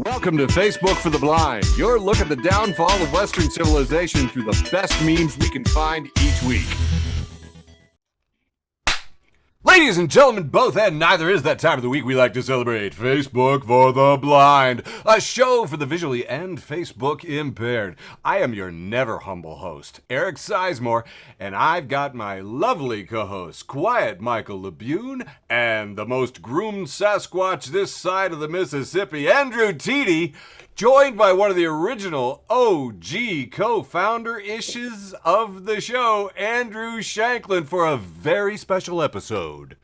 Welcome to Facebook for the Blind, your look at the downfall of Western civilization through the best memes we can find each week. Ladies and gentlemen, both and neither, is that time of the week we like to celebrate Facebook for the Blind, a show for the visually and Facebook impaired. I am your never humble host, Eric Sizemore, and I've got my lovely co-hosts, Quiet Michael LeBune, and the most groomed Sasquatch this side of the Mississippi, Andrew Teedy, joined by one of the original OG co-founder-ishes of the show, Andrew Shanklin, for a very special episode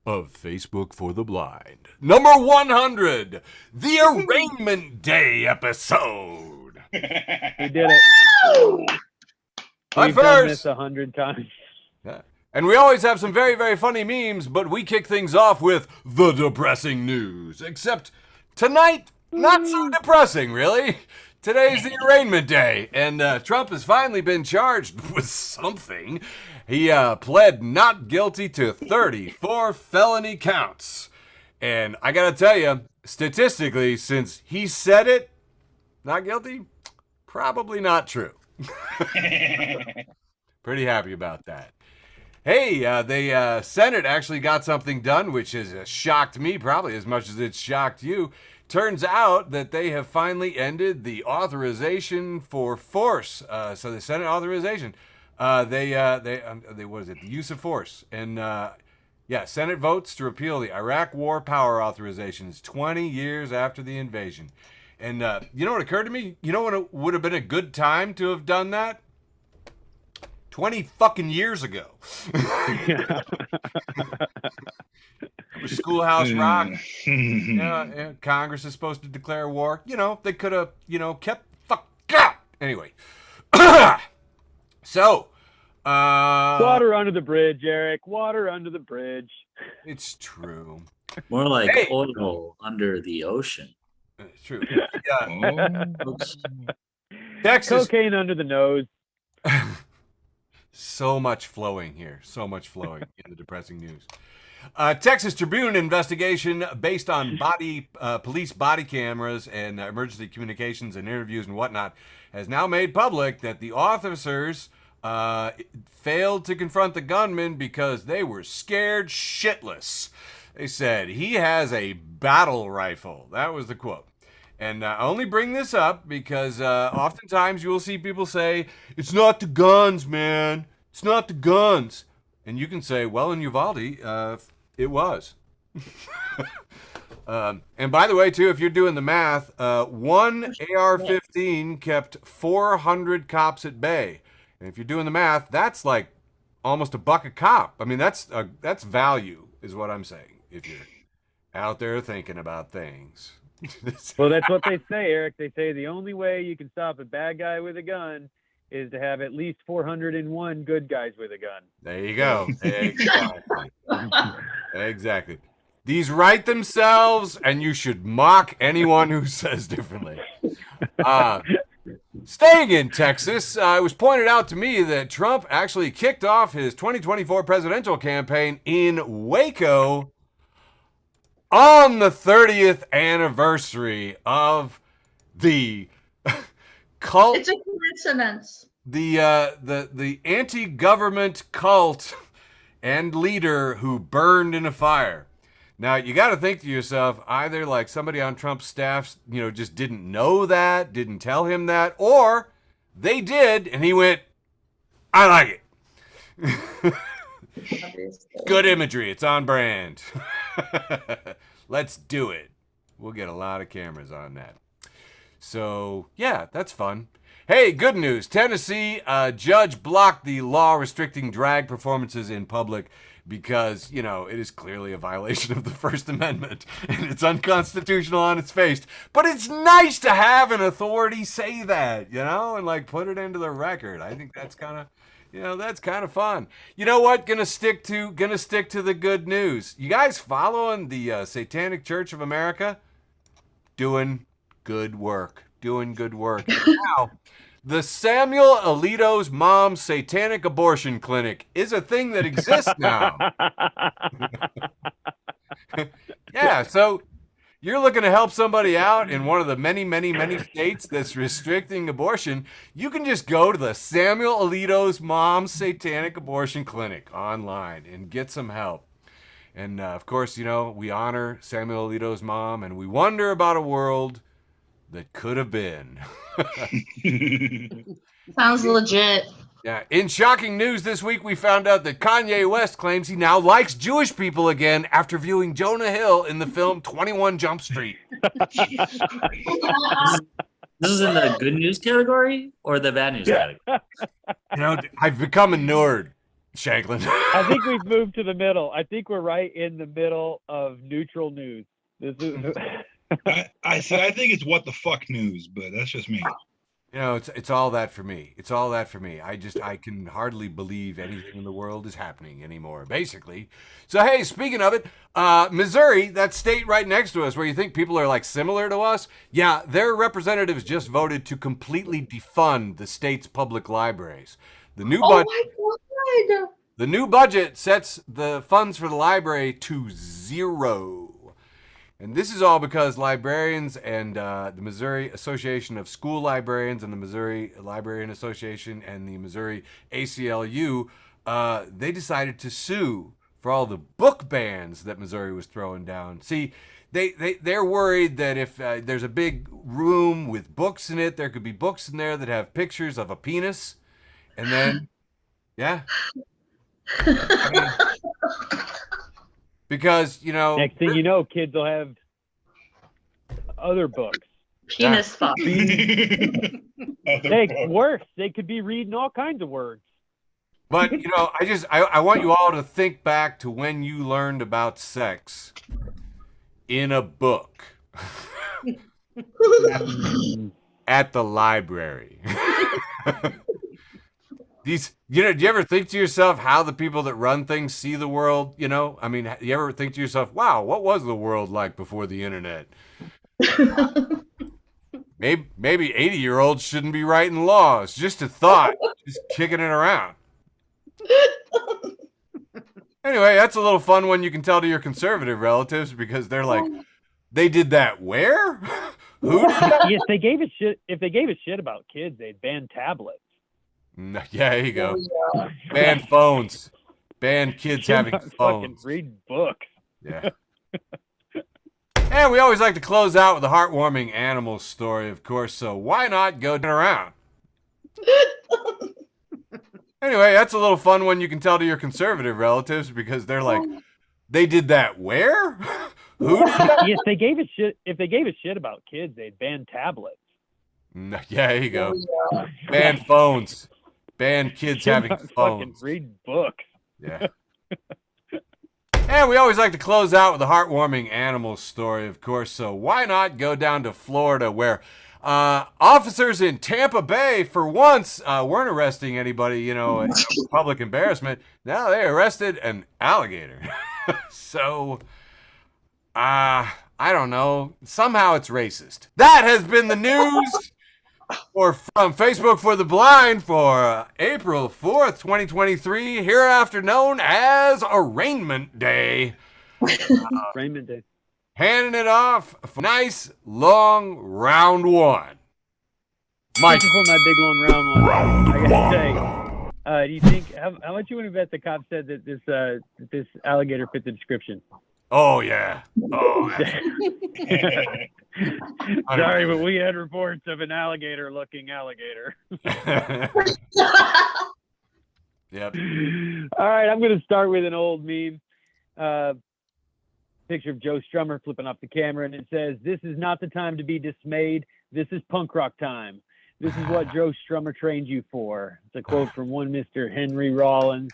of Facebook for the Blind. Number 100, the Arraignment Day episode. We did it. We've done this 100 times. Yeah. And we always have some very, very funny memes, but we kick things off with the depressing news. Except tonight, not so depressing, really. Today's the Arraignment Day, and Trump has finally been charged with something. He pled not guilty to 34 felony counts. And I gotta tell you, statistically, since he said it, not guilty, probably not true. Pretty happy about that. Hey, the Senate actually got something done, which has shocked me probably as much as it's shocked you. Turns out that they have finally ended the authorization for force. So the Senate authorization, what is it? The use of force. And Senate votes to repeal the Iraq War power authorizations 20 years after the invasion. And you know what occurred to me? You know when it would have been a good time to have done that? 20 fucking years ago. Schoolhouse Rock. Congress is supposed to declare war. They could have, kept Anyway. So. Water under the bridge, Eric. Water under the bridge. It's true. More like oil under the ocean. It's true. Yeah. Texas. Cocaine under the nose. So much flowing here. So much flowing in the depressing news. Texas Tribune investigation based on police body cameras and emergency communications and interviews and whatnot has now made public that the officers failed to confront the gunman because they were scared shitless. They said, he has a battle rifle. That was the quote. And I only bring this up because oftentimes you will see people say, it's not the guns, man. It's not the guns. And you can say, well, in Uvalde, it was. And by the way, too, if you're doing the math, one AR-15 kept 400 cops at bay. And if you're doing the math, that's like almost $1 a cop. I mean, that's value, is what I'm saying, if you're out there thinking about things. Well, that's what they say, Eric. They say the only way you can stop a bad guy with a gun is to have at least 401 good guys with a gun. There you go. Exactly. Exactly. These write themselves, and you should mock anyone who says differently. Staying in Texas, it was pointed out to me that Trump actually kicked off his 2024 presidential campaign in Waco on the 30th anniversary of the cult. It's a coincidence. The anti-government cult and leader who burned in a fire. Now, you got to think to yourself, either like somebody on Trump's staff, just didn't know that, didn't tell him that, or they did, and he went, I like it. Good imagery. It's on brand. Let's do it. We'll get a lot of cameras on that. So, yeah, that's fun. Hey, good news. Tennessee, judge blocked the law restricting drag performances in public because, it is clearly a violation of the First Amendment and it's unconstitutional on its face. But it's nice to have an authority say that, and like put it into the record. I think that's kind of, that's kind of fun. You know what? Gonna stick to the good news. You guys following the Satanic Church of America? Doing good work. Now, the Samuel Alito's mom's satanic abortion clinic is a thing that exists now. Yeah, so you're looking to help somebody out in one of the many, many, many states that's restricting abortion, you can just go to the Samuel Alito's Mom's Satanic Abortion Clinic online and get some help. And of course, we honor Samuel Alito's mom and we wonder about a world that could have been. Sounds legit. Yeah. In shocking news this week, we found out that Kanye West claims he now likes Jewish people again after viewing Jonah Hill in the film 21 Jump Street. This is in the good news category or the bad news category? I've become a nerd, Shanklin. I think we've moved to the middle. I think we're right in the middle of neutral news. This is. I think it's what the fuck news, but that's just me. It's all that for me. It's all that for me. I can hardly believe anything in the world is happening anymore, basically. So, hey, speaking of it, Missouri, that state right next to us where you think people are like similar to us, yeah, their representatives just voted to completely defund the state's public libraries. The new budget. Oh my God. The new budget sets the funds for the library to 0. And this is all because librarians and the Missouri Association of School Librarians and the Missouri Librarian Association and the Missouri ACLU, they decided to sue for all the book bans that Missouri was throwing down. See, they're worried that if there's a big room with books in it, there could be books in there that have pictures of a penis. And then, yeah. Because, Next thing you know, kids will have other books. Penis fuck. Worse. They could be reading all kinds of words. But, I want you all to think back to when you learned about sex in a book at the library. Do you ever think to yourself how the people that run things see the world? You ever think to yourself, wow, what was the world like before the internet? Maybe 80-year-olds shouldn't be writing laws. Just a thought, just kicking it around. Anyway, that's a little fun one you can tell to your conservative relatives because they're like, they did that where? Who did that? If they gave a shit about kids, they'd ban tablets. Yeah, there you go. Ban phones. Ban kids having phones. Fucking read books. Yeah. And we always like to close out with a heartwarming animal story, of course, so why not go around? Anyway, that's a little fun one you can tell to your conservative relatives because they're like, they did that where? Who did that? If they gave a shit about kids, they'd ban tablets. Yeah, there you go. Ban phones. Ban kids having phones. Fucking read books. Yeah. And we always like to close out with a heartwarming animal story, of course, so why not go down to Florida where officers in Tampa Bay, for once, weren't arresting anybody, public embarrassment. Now they arrested an alligator. So, I don't know. Somehow it's racist. That has been the news from Facebook for the Blind for April 4th, 2023, hereafter known as Arraignment Day. Arraignment Day. Handing it off for nice, long round one. Mike. For my big, long round one. I gotta say, do you think, how much you want to bet the cop said that this alligator fit the description? Oh, yeah. Oh, sorry, but we had reports of an alligator-looking alligator. Yep. All right, I'm going to start with an old meme. Picture of Joe Strummer flipping off the camera, and it says, "This is not the time to be dismayed. This is punk rock time. This is what Joe Strummer trained you for." It's a quote from one Mr. Henry Rollins.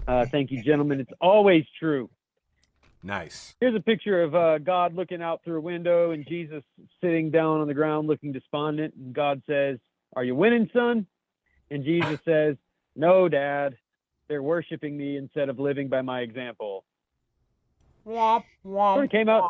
Thank you, gentlemen. It's always true. Nice. Here's a picture of God looking out through a window and Jesus sitting down on the ground looking despondent. And God says, "Are you winning, son?" And Jesus says, "No, Dad. They're worshiping me instead of living by my example." Sort of came out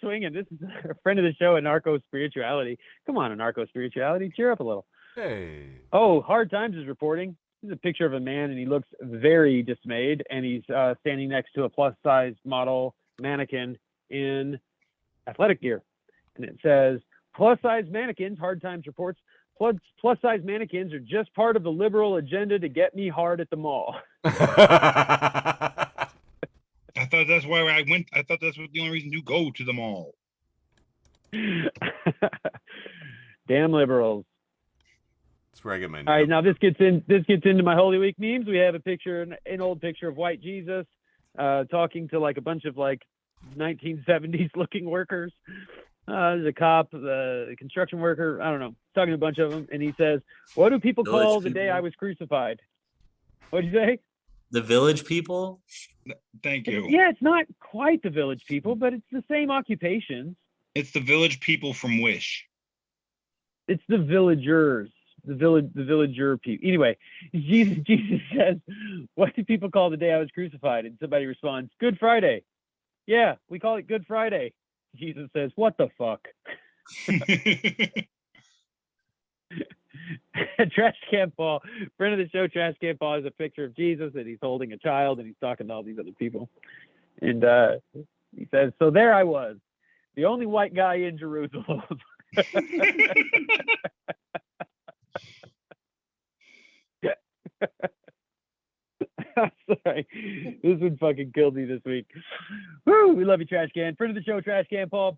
swinging. This is a friend of the show, Anarcho Spirituality. Come on, Anarcho Spirituality, cheer up a little. Hey. Oh, Hard Times is reporting. This is a picture of a man, and he looks very dismayed, and he's standing next to a plus-size model mannequin in athletic gear. And it says, plus-size mannequins, Hard Times reports, plus-size mannequins are just part of the liberal agenda to get me hard at the mall. I thought that's why I went. I thought that's what the only reason to go to the mall. Damn liberals. It's where I get my All right, now this gets into my Holy Week memes. We have a picture, an old picture of white Jesus talking to like a bunch of like 1970s looking workers. There's a cop, a construction worker, I don't know, talking to a bunch of them, and he says, "What do people Village call the day people? I was crucified?" What'd you say? The village people? Thank you. Yeah, it's not quite the village people, but it's the same occupations. It's the village people from Wish. It's the villagers, the villager people. Anyway, Jesus says, "What do people call the day I was crucified?" And somebody responds, "Good Friday." "Yeah, we call it Good Friday." Jesus says, "What the fuck?" Trash Can Paul, friend of the show, Trash Can Paul, has a picture of Jesus and he's holding a child and he's talking to all these other people. And he says, "So there I was, the only white guy in Jerusalem." I'm sorry. This one fucking killed me this week. Woo, we love you, Trash Can. Friend of the show, Trash Can Paul,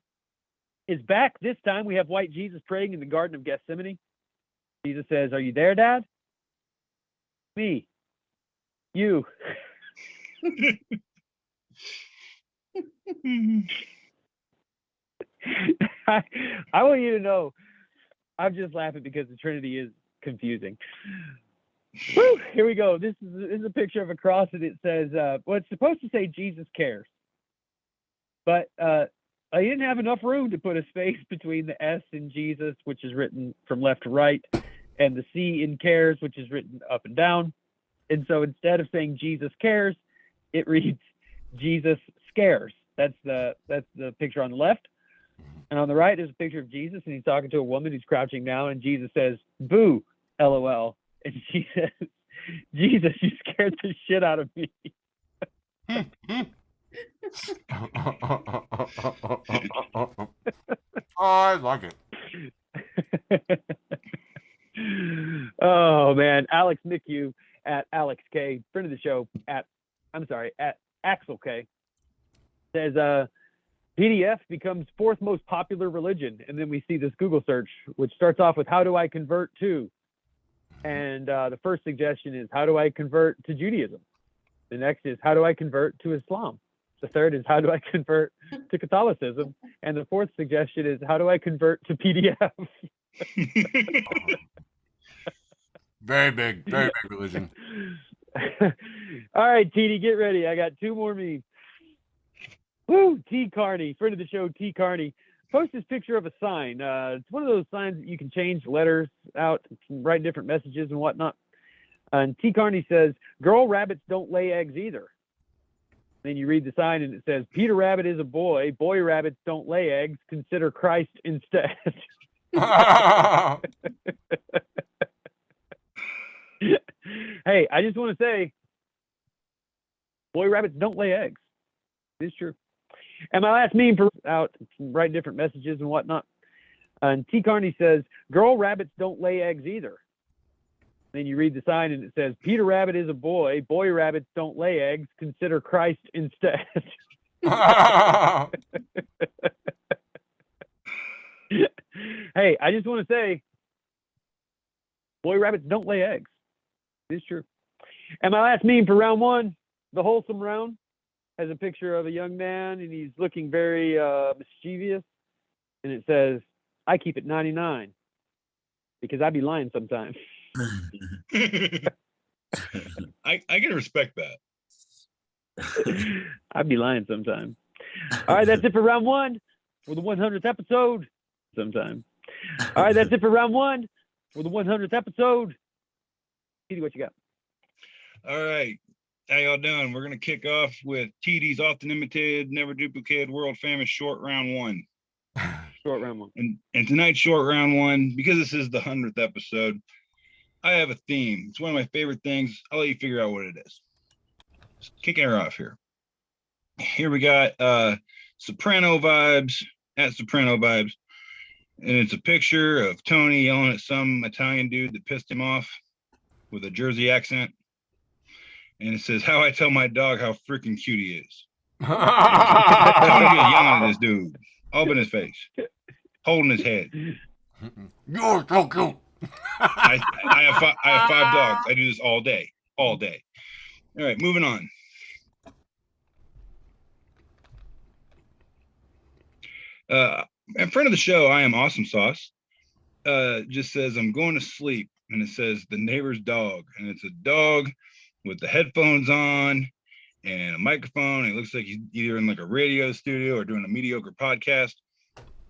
is back. This time we have white Jesus praying in the Garden of Gethsemane. Jesus says, "Are you there, Dad?" "Me." "You." I want you to know, I'm just laughing because the Trinity is confusing. Woo, here we go. This is a picture of a cross, and it says, well, it's supposed to say Jesus cares. But I didn't have enough room to put a space between the S in Jesus, which is written from left to right, and the C in cares, which is written up and down. And so instead of saying Jesus cares, it reads Jesus scares. That's the picture on the left. And on the right is a picture of Jesus, and he's talking to a woman who's crouching down, and Jesus says, "Boo, LOL." And she says, "Jesus, you scared the shit out of me." I like it. Oh man, Alex McHugh at Alex K, friend of the show, at Axel K, says PDF becomes fourth most popular religion, and then we see this Google search which starts off with "How do I convert to?" And the first suggestion is, "How do I convert to Judaism?" The next is, "How do I convert to Islam?" The third is, "How do I convert to Catholicism?" And the fourth suggestion is, "How do I convert to PDF?" Very big religion. All right, TD, get ready. I got two more memes. Woo, T Carney, friend of the show, T Carney, post this picture of a sign. It's one of those signs that you can change letters out, write different messages and whatnot. And T Carney says, "Girl rabbits don't lay eggs either." Then you read the sign and it says, "Peter Rabbit is a boy. Boy rabbits don't lay eggs. Consider Christ instead." Hey, I just want to say, boy rabbits don't lay eggs. It's true. And my last meme for out, write different messages and whatnot. And T Carney says, "Girl rabbits don't lay eggs either." Then you read the sign and it says, "Peter Rabbit is a boy. Boy rabbits don't lay eggs. Consider Christ instead." Hey, I just want to say, boy rabbits don't lay eggs. It's true. And my last meme for round one, the wholesome round, has a picture of a young man and he's looking very mischievous. And it says, "I keep it 99 because I be lying sometimes." I can respect that. I'd be lying sometimes. All right, that's it for round one for the 100th episode. Sometime. All right, that's it for round one for the 100th episode. See what you got. All right. How y'all doing? We're going to kick off with TD's often imitated, never duplicated, world famous short round one. Short round one. And tonight's short round one, because this is the 100th episode, I have a theme. It's one of my favorite things. I'll let you figure out what it is. Just kicking her off here. Here we got soprano vibes, at Soprano Vibes. And it's a picture of Tony yelling at some Italian dude that pissed him off with a Jersey accent. And it says, "How I tell my dog how freaking cute he is." Tony just yelling at this dude, up in his face, holding his head. You're so cute. I have 5 dogs. I do this all day. All right, moving on. In front of the show, I am Awesome Sauce. Just says, "I'm going to sleep," and it says the neighbor's dog, and it's a dog with the headphones on and a microphone. It looks like he's either in like a radio studio or doing a mediocre podcast.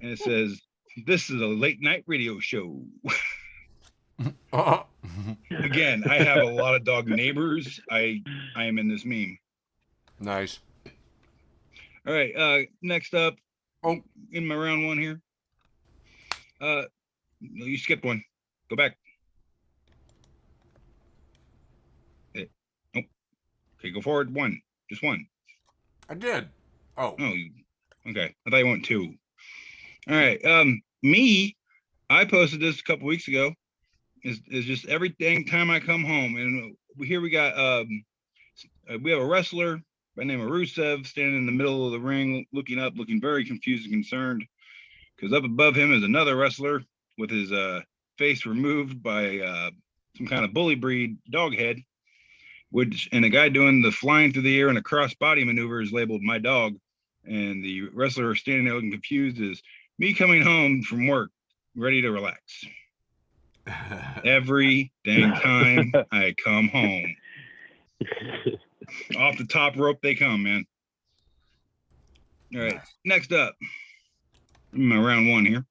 And it says, "This is a late night radio show." Again, I have a lot of dog neighbors. I am in this meme. Nice. All right, next up, in my round 1 here. You skipped one. Go back. Okay, go forward 1. Just 1. I did. Oh. Oh, okay. I thought you went 2. All right. I posted this a couple weeks ago. Is just every dang time I come home, and here we got we have a wrestler by the name of Rusev standing in the middle of the ring, looking up, looking very confused and concerned, because up above him is another wrestler with his face removed by some kind of bully breed dog head, and a guy doing the flying through the air and a cross body maneuver is labeled "my dog," and the wrestler standing there looking confused is me coming home from work, ready to relax. Every dang time I come home. Off the top rope they come, man. All right, next up, my round 1 here.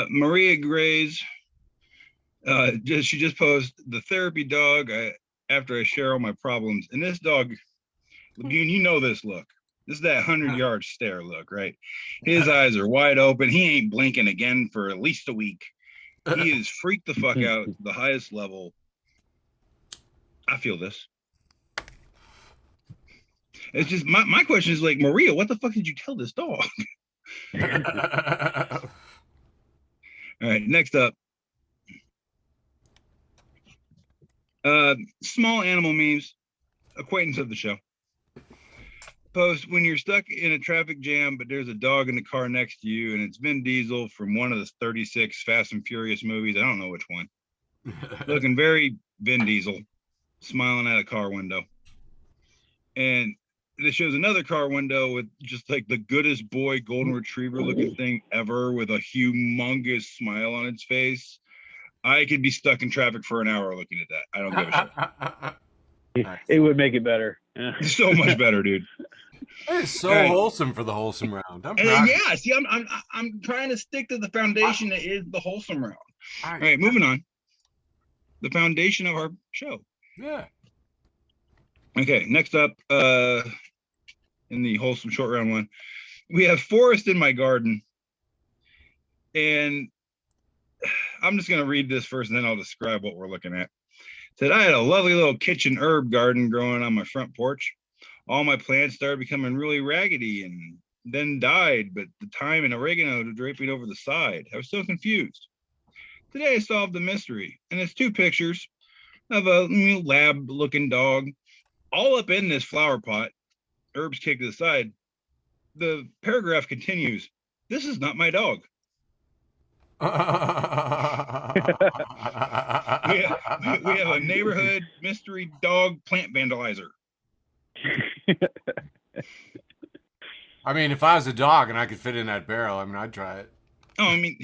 Maria Gray's, she just posted the therapy dog after I share all my problems. And this dog, Lagoon, you know this look. This is that 100-yard stare look, right? His eyes are wide open. He ain't blinking again for at least a week. He is freaked the fuck out to the highest level. I feel this. It's just my question is like, Maria, what the fuck did you tell this dog? All right, next up. Small animal memes, acquaintance of the show. Post, when you're stuck in a traffic jam, but there's a dog in the car next to you, and it's Vin Diesel from one of the 36 Fast and Furious movies. I don't know which one. Looking very Vin Diesel, smiling at a car window. And this shows another car window with just like the goodest boy golden retriever looking thing ever with a humongous smile on its face. I could be stuck in traffic for an hour looking at that. I don't give a shit. It would make it better. So much better, dude. It's so Right. wholesome for the wholesome round. I'm proud. And yeah, see, I'm trying to stick to the foundation that is the wholesome round. All right, moving on. The foundation of our show. Yeah. Okay, next up, in the wholesome short round 1, we have forest in my garden. And I'm just going to read this first, and then I'll describe what we're looking at. It said, I had a lovely little kitchen herb garden growing on my front porch. All my plants started becoming really raggedy and then died, but the thyme and oregano draping over the side. I was so confused. Today I solved the mystery, and it's 2 pictures of a lab-looking dog all up in this flower pot, herbs kicked to the side. The paragraph continues, this is not my dog. We have a neighborhood mystery dog plant vandalizer. I mean, if I was a dog and I could fit in that barrel, I mean, I'd try it. Oh, I mean,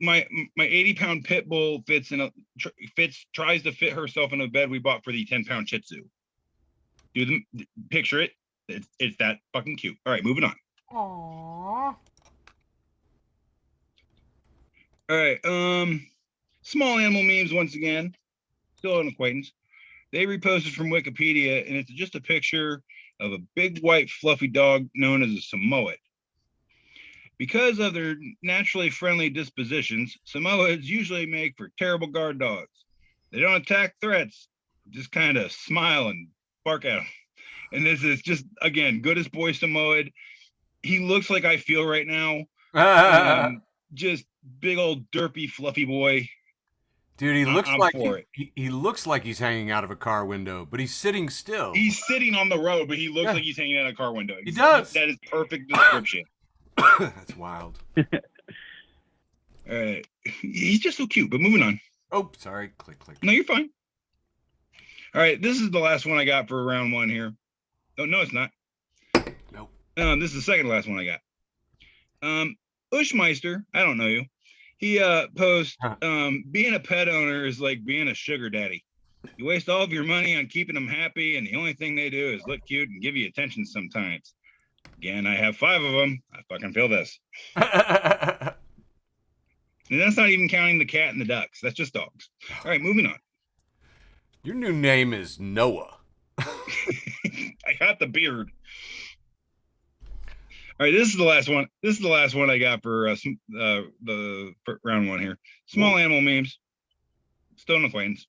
my 80-pound pit bull tries to fit herself in a bed we bought for the 10-pound Shih Tzu. Picture it. It's that fucking cute. All right, moving on. Aww. All right, small animal memes once again. Still an acquaintance. They reposted from Wikipedia, and it's just a picture of a big white fluffy dog known as a Samoyed. Because of their naturally friendly dispositions, Samoyeds usually make for terrible guard dogs. They don't attack threats, just kind of smile and bark at them. And this is just, again, goodest boy Samoyed. he looks like I feel right now. Just big old derpy fluffy boy. Dude, he looks I'm like for it. he looks like he's hanging out of a car window, but he's sitting still. He's sitting on the road, but he looks Yeah. like he's hanging out a car window. He does. That is perfect description. That's wild. All right. He's just so cute, but moving on. Oh, sorry. Click, click. No, you're fine. All right. This is the last one I got for round one here. Oh, no, it's not. Nope. This is the second to last one I got. Ushmeister, I don't know you. He posts, being a pet owner is like being a sugar daddy. You waste all of your money on keeping them happy, and the only thing they do is look cute and give you attention sometimes. Again, I have 5 of them. I fucking feel this. And that's not even counting the cat and the ducks. That's just dogs. All right, moving on. Your new name is Noah. I got the beard. All right, this is the last one. This is the last one I got for for round one here. Small animal memes. Stone acquaintance.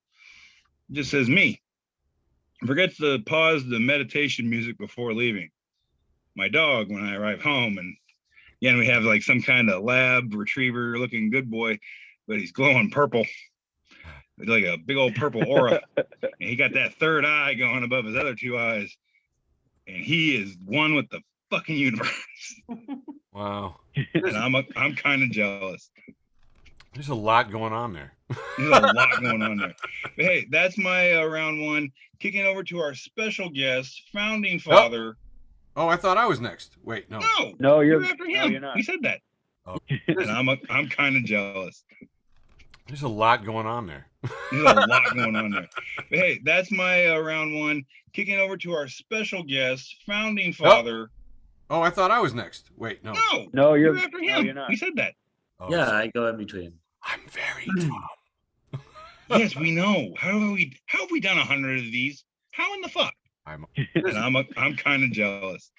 Just says me. Forgets to pause the meditation music before leaving. My dog when I arrive home, and again we have like some kind of lab retriever looking good boy, but he's glowing purple. It's like a big old purple aura. And he got that third eye going above his other 2 eyes. And he is one with the fucking universe. Wow. And I'm kind of jealous. There's a lot going on there. There's a lot going on there. But hey, that's my round one. Kicking over to our special guest, founding father. Oh, I thought I was next. Wait, no. No, you're you're after no, him. you're not. We said that. Oh. And I'm kind of jealous. There's a lot going on there. There's a lot going on there. But hey, that's my round one. Kicking over to our special guest, founding father. Oh, I thought I was next. Wait, no. No, you're after no, him. you're not. We said that. Oh, Yeah, sorry. I go in between. I'm very dumb. Yes, we know. How have we done 100 of these? How in the fuck? And I'm kind of jealous.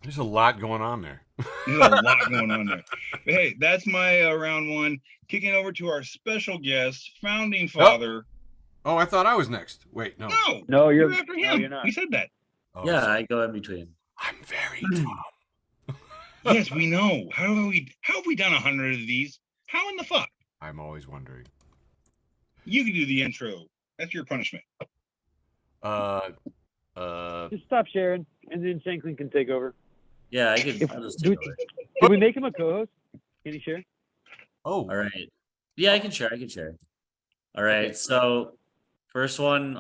There's a lot going on there. There's a lot going on there. But hey, that's my round one. Kicking over to our special guest, founding father. Oh, I thought I was next. Wait, no. No, you're you're after no, him. you're not. We said that. Oh, Yeah, sorry. I go in between. I'm very dumb. Yes, we know. How have we done 100 of these? How in the fuck? I'm always wondering. You can do the intro. That's your punishment. Just stop sharing, and then Shanklin can take over. Yeah, I could. I'll just take over. Can we make him a co-host? Can he share? Oh, All right. Yeah, I can share. All right. Okay. So first one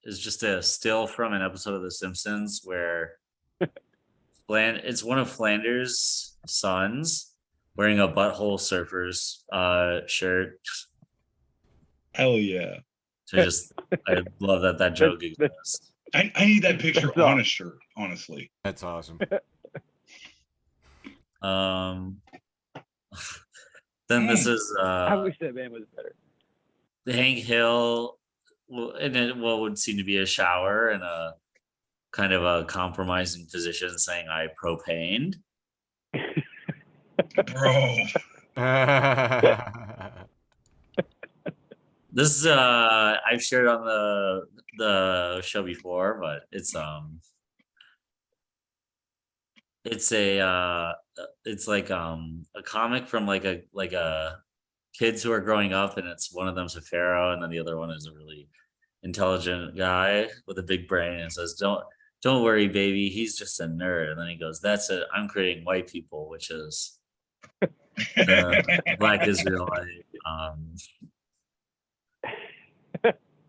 is just a still from an episode of The Simpsons where it's one of Flanders' sons wearing a Butthole Surfers shirt. Hell yeah. So I love that joke exists. I need that picture That's on awesome. a shirt, honestly. that's awesome. Then this is I wish that band was better. Hank Hill, what would seem to be a shower and a kind of a compromising position saying I propaned. Bro. This is I've shared on the show before, but it's like a comic from like a kids who are growing up, and it's one of them's a pharaoh and then the other one is a really intelligent guy with a big brain and says don't worry baby, he's just a nerd, and then he goes, that's it, I'm creating white people, which is Black Israelite.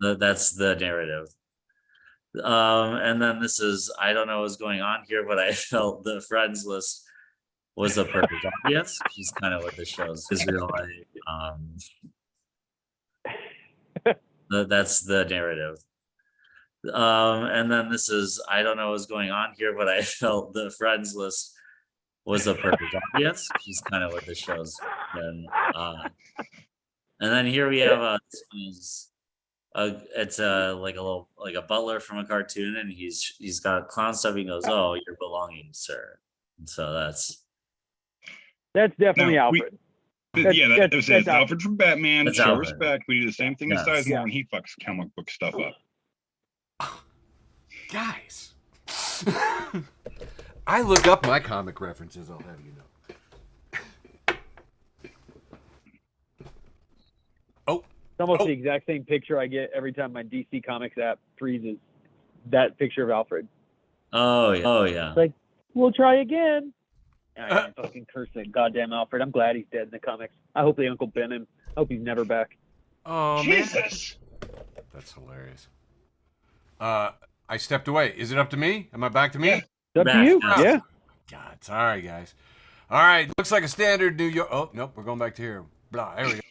That's the narrative. And then this is, I don't know what's going on here, but I felt the friends list was a perfect audience, which is kind of what this shows. Israelite. That's the narrative. And then this is, I don't know what's going on here, but I felt the friends list was a perfect audience, which is kind of what this shows. And then here we have it's like a butler from a cartoon, and he's got clown stuff. He goes, "Oh, your belongings, sir." And so that's definitely No, Alfred. That was that's Alfred from Batman. That's Show Alfred. respect. We do the same thing as Yes. Sizemore, and he fucks comic book stuff up. Guys, I look up my comic references, I'll have you know. Oh. It's almost Oh. the exact same picture I get every time my DC Comics app freezes. That picture of Alfred. Oh yeah. Oh yeah. It's like, we'll try again. I fucking curse that goddamn Alfred. I'm glad he's dead in the comics. I hope they Uncle Ben him. I hope he's never back. Oh, man. Jesus. That's hilarious. I stepped away. Is it up to me? Am I back to me? Yeah. It's up to Back, you. yes. Yeah. God, sorry, guys. All right, looks like a standard New York. Oh, nope, we're going back to here. Blah, there we go.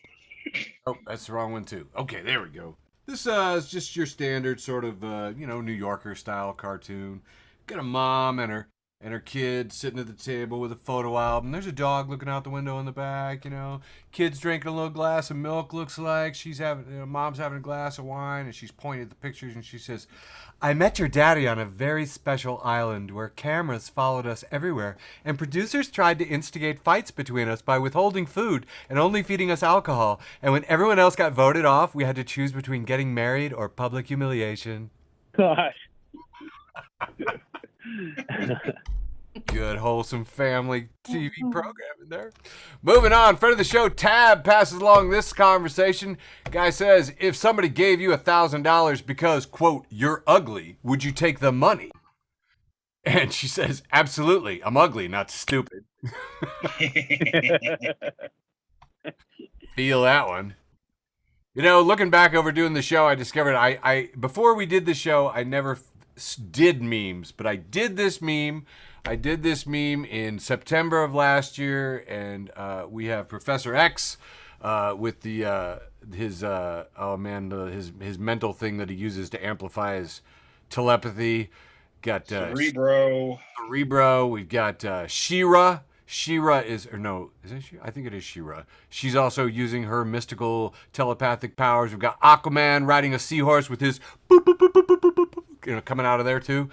Oh, that's the wrong one, too. Okay, there we go. This is just your standard sort of, New Yorker style cartoon. Got a mom and her kid sitting at the table with a photo album. There's a dog looking out the window in the back, Kid's drinking a little glass of milk, looks like. She's having, mom's having a glass of wine, and she's pointing at the pictures, and she says, I met your daddy on a very special island where cameras followed us everywhere, and producers tried to instigate fights between us by withholding food and only feeding us alcohol. And when everyone else got voted off, we had to choose between getting married or public humiliation. Gosh. Good, wholesome family TV program in there. Moving on, friend of the show, Tab, passes along this conversation. Guy says, if somebody gave you $1,000 because, quote, you're ugly, would you take the money? And she says, absolutely. I'm ugly, not stupid. Feel that one. Looking back over doing the show, I discovered I before we did the show, I never did memes, but I did this meme. I did this meme in September of last year, and we have Professor X with his mental thing that he uses to amplify his telepathy. Got Cerebro. We've got She-Ra. She-Ra is it she? I think it is She-Ra. She's also using her mystical telepathic powers. We've got Aquaman riding a seahorse with his boop, boop, boop, boop, boop, boop, boop, coming out of there too.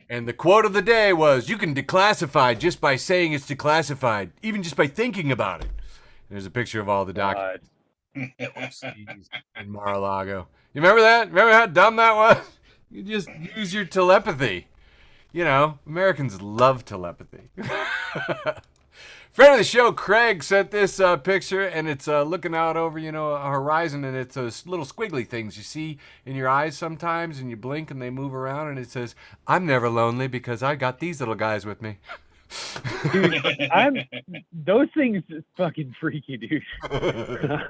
And the quote of the day was, you can declassify just by saying it's declassified, even just by thinking about it. And there's a picture of all the documents in Mar-a-Lago. You remember that? Remember how dumb that was? You just use your telepathy. Americans love telepathy. Friend of the show, Craig, sent this picture, and it's looking out over, a horizon, and it's those little squiggly things you see in your eyes sometimes, and you blink, and they move around, and it says, I'm never lonely because I got these little guys with me. Dude, those things is fucking freaky, dude. I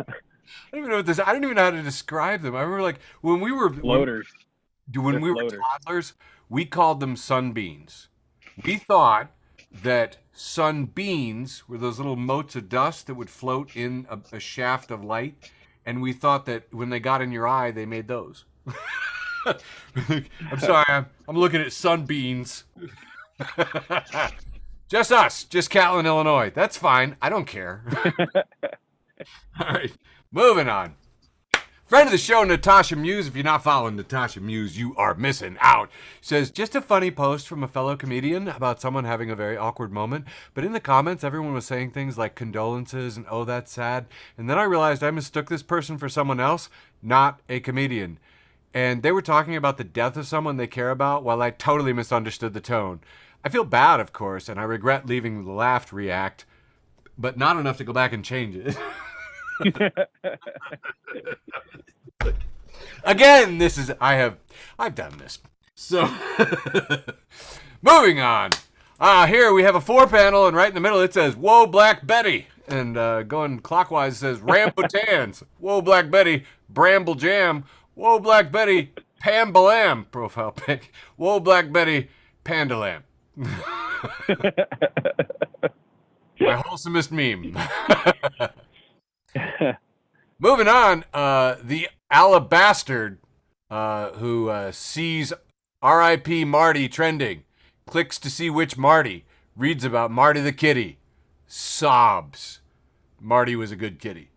don't even know how to describe them. I remember, when we were... Floaters. When we were toddlers, we called them sunbeams. We thought that sunbeams were those little motes of dust that would float in a shaft of light, and we thought that when they got in your eye, they made those. I'm sorry, I'm looking at sunbeams. Just us, just Catlin, Illinois. That's fine. I don't care. All right, moving on. Friend of the show, Natasha Muse. If you're not following Natasha Muse, you are missing out. Says, just a funny post from a fellow comedian about someone having a very awkward moment. But in the comments, everyone was saying things like condolences and, oh, that's sad. And then I realized I mistook this person for someone else, not a comedian. And they were talking about the death of someone they care about while I totally misunderstood the tone. I feel bad, of course, and I regret leaving the laugh react, but not enough to go back and change it. Again, I've done this. So, moving on. Here we have a 4-panel, and right in the middle it says, Whoa, Black Betty. And going clockwise it says, Rambo Tans. Whoa, Black Betty, Bramble Jam. Whoa, Black Betty, Pam Balam. Profile pic. Whoa, Black Betty, Pandalam. My wholesomest meme. Moving on, the Alabastard who sees R.I.P. Marty trending, clicks to see which Marty, reads about Marty the kitty, sobs. Marty was a good kitty.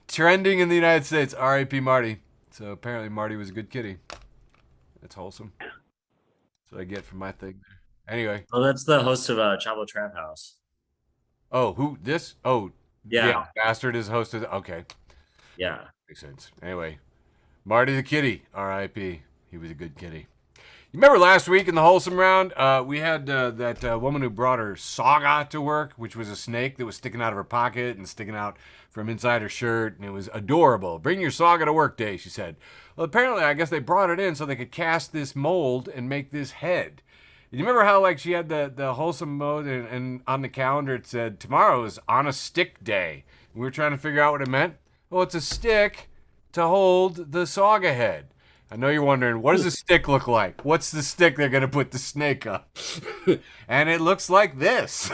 Trending in the United States, R.I.P. Marty. So apparently Marty was a good kitty. That's wholesome. That's what I get from my thing. Anyway. Oh, that's the host of Chavo Trap House. Oh, who? This? Oh, yeah. Bastard is hosted. Okay. Yeah. Makes sense. Anyway, Marty the kitty, R.I.P. He was a good kitty. Remember last week in the Wholesome Round, we had that woman who brought her saga to work, which was a snake that was sticking out of her pocket and sticking out from inside her shirt, and it was adorable. Bring your saga to work day, she said. Well, apparently, I guess they brought it in so they could cast this mold and make this head. You remember how like she had the wholesome mode and on the calendar it said, tomorrow is on a stick day. We were trying to figure out what it meant. Well, it's a stick to hold the saga head. I know you're wondering, what does the stick look like? What's the stick they're going to put the snake on? And it looks like this.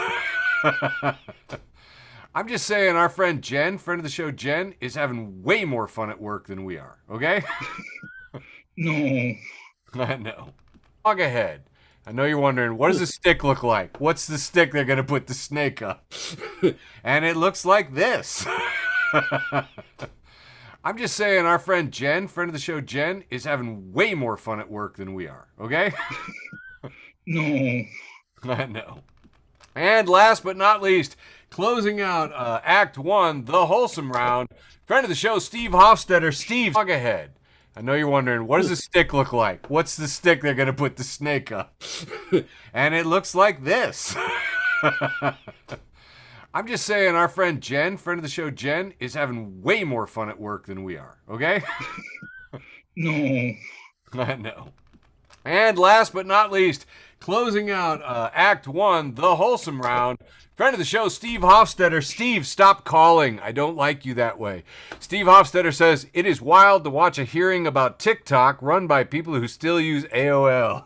I'm just saying our friend Jen, friend of the show Jen, is having way more fun at work than we are, okay? No. I know. Log ahead. I know you're wondering, what does the stick look like? What's the stick they're going to put the snake on? And it looks like this. I'm just saying our friend Jen, friend of the show Jen, is having way more fun at work than we are, okay? No. I know. And last but not least, closing out Act 1, the Wholesome Round, friend of the show, Steve Hofstetter. Steve, log ahead. I know you're wondering, what does the stick look like? What's the stick they're going to put the snake on? And it looks like this. I'm just saying our friend Jen, friend of the show Jen, is having way more fun at work than we are, okay? No. I know. And last but not least, closing out Act 1, the Wholesome Round, friend of the show, Steve Hofstetter. Steve, stop calling. I don't like you that way. Steve Hofstetter says, it is wild to watch a hearing about TikTok run by people who still use AOL.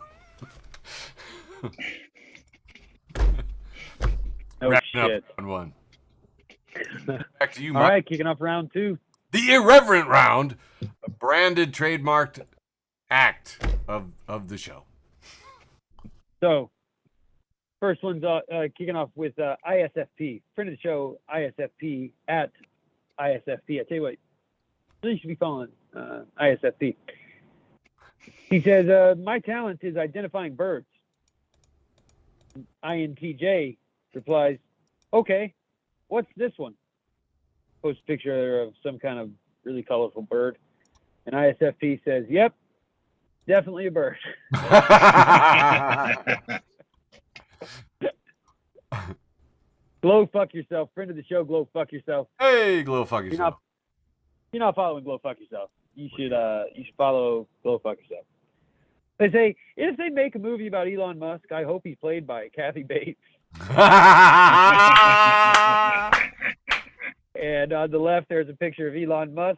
Oh, Wrapping up shit. round one. Back to you, All Mike. right, kicking off round 2. The irreverent round, a branded, trademarked act of the show. So, first one's kicking off with ISFP. Friend of the show, ISFP at ISFP. I tell you what, you should be following ISFP. He says, my talent is identifying birds. INTJ replies, okay, what's this one? Posts a picture of some kind of really colorful bird. And ISFP says, yep, definitely a bird. Glow fuck yourself. Friend of the show, glow fuck yourself. Hey, glow fuck yourself. You're not following glow fuck yourself. You should follow glow fuck yourself. They say, if they make a movie about Elon Musk, I hope he's played by Kathy Bates. And on the left, there's a picture of Elon Musk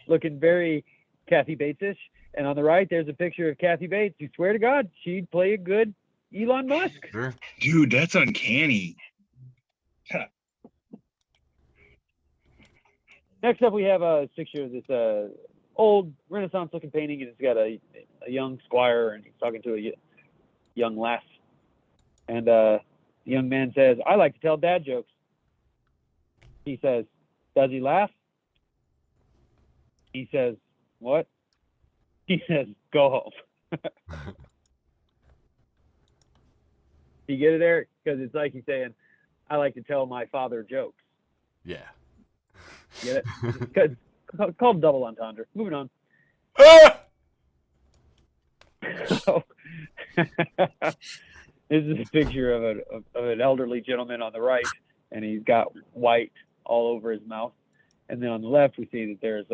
looking very Kathy Bates-ish. And on the right, there's a picture of Kathy Bates, who swear to God, she'd play a good Elon Musk. Sure. Dude, that's uncanny. Next up, we have a picture of this old Renaissance-looking painting, and it's got a young squire, and he's talking to a young lass. And the young man says, I like to tell dad jokes. He says, does he laugh? He says, what? He says, go home. You get it, Eric? Because it's like he's saying, I like to tell my father jokes. Yeah. Get it? It's called double entendre. Moving on. So, this is a picture of an elderly gentleman on the right, and he's got white all over his mouth. And then on the left, we see that there's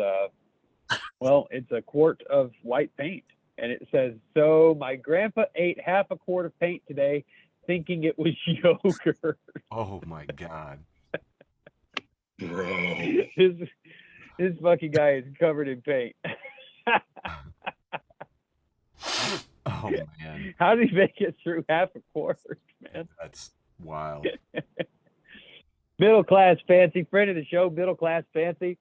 it's a quart of white paint. And it says, so my grandpa ate half a quart of paint today, thinking it was yogurt. Oh, my God. Bro. This fucking guy is covered in paint. Oh, man. How did he make it through half a quart, man? That's wild. Middle class fancy, friend of the show, middle class fancy.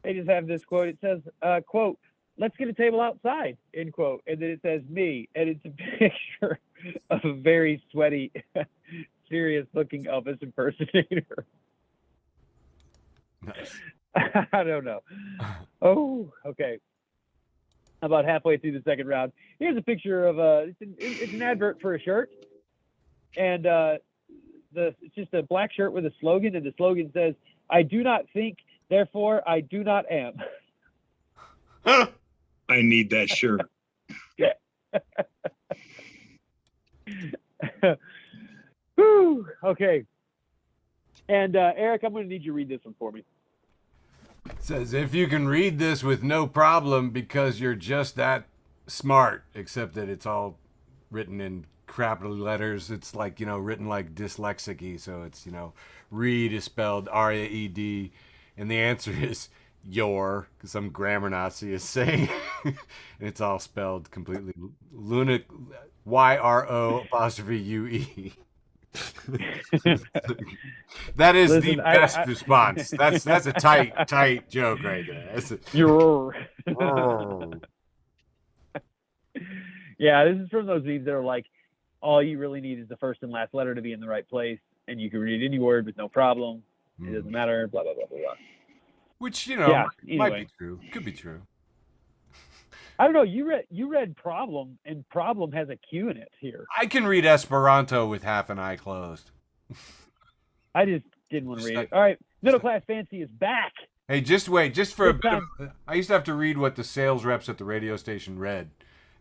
They just have this quote. It says, quote, let's get a table outside, end quote. And then it says me. And it's a picture of a very sweaty, serious looking Elvis impersonator. Nice. I don't know. Oh, okay. About halfway through the second round, here's a picture of it's an advert for a shirt, and it's just a black shirt with a slogan, and the slogan says, "I do not think, therefore I do not am." I need that shirt. Whew, okay. And Eric, I'm going to need you to read this one for me. It says, if you can read this with no problem because you're just that smart, except that it's all written in capital letters. It's like, written like dyslexic-y. So it's, read is spelled R-A-E-D. And the answer is your, because some grammar Nazi is saying. And it's all spelled completely lunatic, Y-R-O''UE. That is Listen, the best response. That's a tight joke right there. Yeah, this is from those memes that are like, all you really need is the first and last letter to be in the right place, and you can read any word with no problem. It doesn't matter, blah, blah, blah, blah, blah. Which, Yeah, might anyway. be true. Could be true. I don't know. You read problem, and problem has a Q in it here. I can read Esperanto with half an eye closed. I just didn't want to read it. All right, middle class fancy is back. Hey, just wait. Just for a This bit time- of, I used to have to read what the sales reps at the radio station read.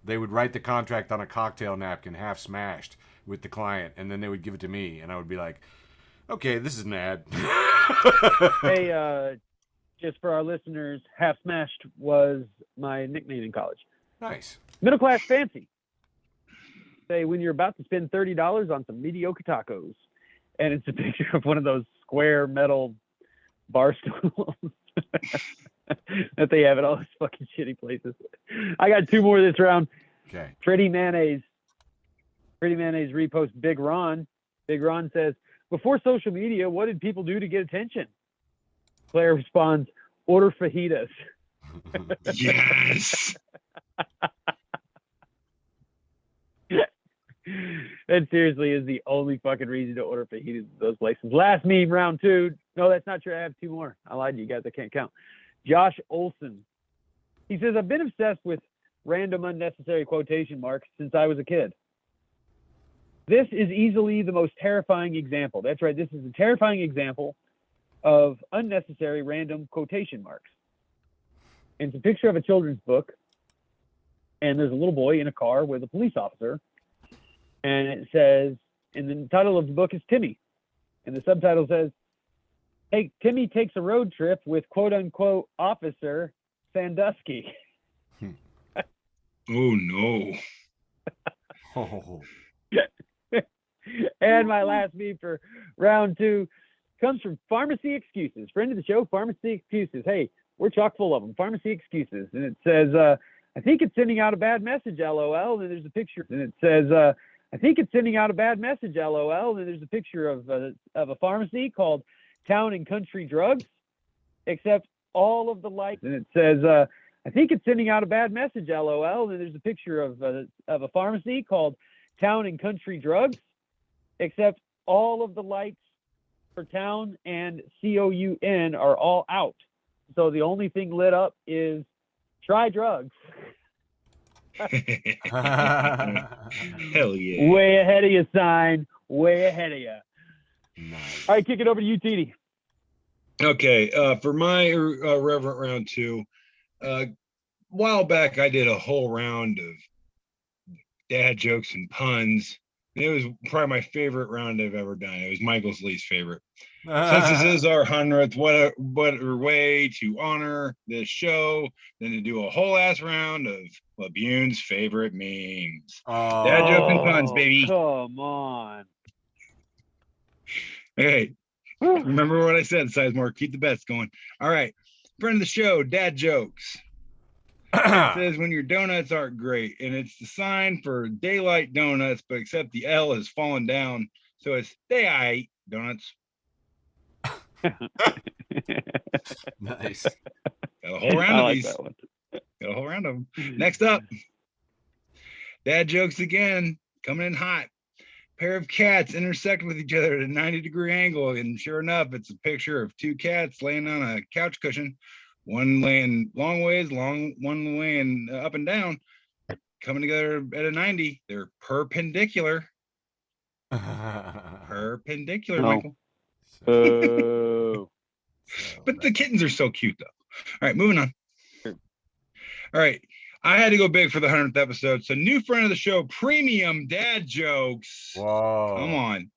They would write the contract on a cocktail napkin, half smashed, with the client, and then they would give it to me, and I would be like, okay, this is an ad. Hey, just for our listeners, half smashed was my nickname in college. Nice. Middle class fancy. Say when you're about to spend $30 on some mediocre tacos, and it's a picture of one of those square metal bar stools that they have at all these fucking shitty places. I got two more this round. Okay. Pretty Mayonnaise reposts Big Ron. Big Ron says, before social media, what did people do to get attention? Claire responds, order fajitas. Yes. That seriously is the only fucking reason to order fajitas at those places. Last meme, round two. No, that's not true. I have two more. I lied to you guys. I can't count. Josh Olson. He says, I've been obsessed with random unnecessary quotation marks since I was a kid. This is easily the most terrifying example. That's right. This is a terrifying example of unnecessary random quotation marks. And it's a picture of a children's book. And there's a little boy in a car with a police officer. And it says, and the title of the book is Timmy. And the subtitle says, hey, Timmy takes a road trip with quote unquote officer Sandusky. Oh no. Oh. And my last meme for round two comes from Pharmacy Excuses. Friend of the show, Pharmacy Excuses. Hey, we're chock full of them. Pharmacy Excuses. And it says, I think it's sending out a bad message, LOL. And there's a picture. And it says, I think it's sending out a bad message, LOL. And there's a picture of a pharmacy called Town and Country Drugs, except all of the lights. And it says, I think it's sending out a bad message, LOL. And there's a picture of a pharmacy called Town and Country Drugs, except all of the lights for Town and COUN are all out. So the only thing lit up is try drugs. Hell yeah. Way ahead of you, sign. Way ahead of you. Nice. All right, kick it over to you, TD. Okay, for my reverent round two, a while back I did a whole round of dad jokes and puns. It was probably my favorite round I've ever done. It was Michael's least favorite. Since this is our 100th, what a way to honor this show than to do a whole ass round of Labune's favorite memes. Oh. Dad jokes and puns, baby. Come on. Hey, remember what I said, Sizemore. Keep the bets going. All right. Friend of the show, dad jokes. It says when your donuts aren't great, and it's the sign for daylight donuts, but except the L has fallen down, so it's daylight donuts. Nice. Got a whole round I of like these. that one. Got a whole round of them. Next up, dad jokes again, coming in hot. Pair of cats intersect with each other at a 90-degree angle, and sure enough, it's a picture of two cats laying on a couch cushion. One laying long ways, one laying up and down, coming together at a 90. They're perpendicular. Perpendicular, No. Michael. Boo. But the kittens are so cute, though. All right, moving on. Sure. All right. I had to go big for the 100th episode. So new friend of the show, Premium Dad Jokes. Whoa. Come on.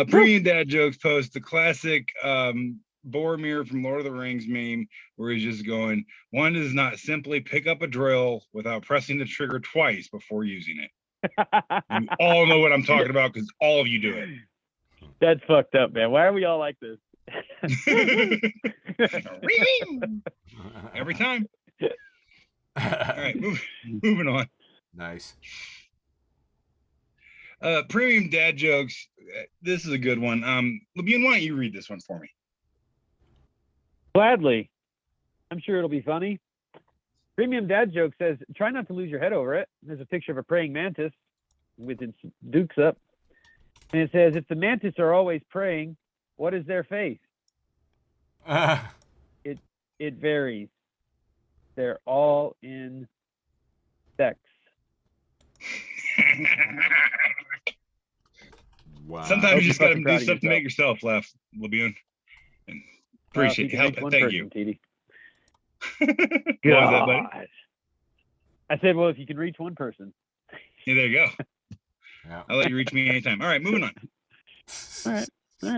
Premium Dad Jokes post the classic Boromir from Lord of the Rings meme where he's just going, one does not simply pick up a drill without pressing the trigger twice before using it. You all know what I'm talking about because all of you do it. That's fucked up, man. Why are we all like this? Every time. All right, moving on. Nice. Premium Dad Jokes. This is a good one. Labune, why don't you read this one for me? Gladly. I'm sure it'll be funny. Premium Dad Joke says, try not to lose your head over it. There's a picture of a praying mantis with its dukes up. And it says, if the mantis are always praying, what is their faith? It varies. They're all in sex. Wow. Sometimes you just got to fucking proud do of stuff to yourself. make yourself laugh, Labune. And appreciate you your can help. reach one Thank person, you. TD. What was that, buddy? God. I said, well, if you can reach one person. Yeah, there you go. Yeah. I'll let you reach me anytime. All right, moving on. All right. All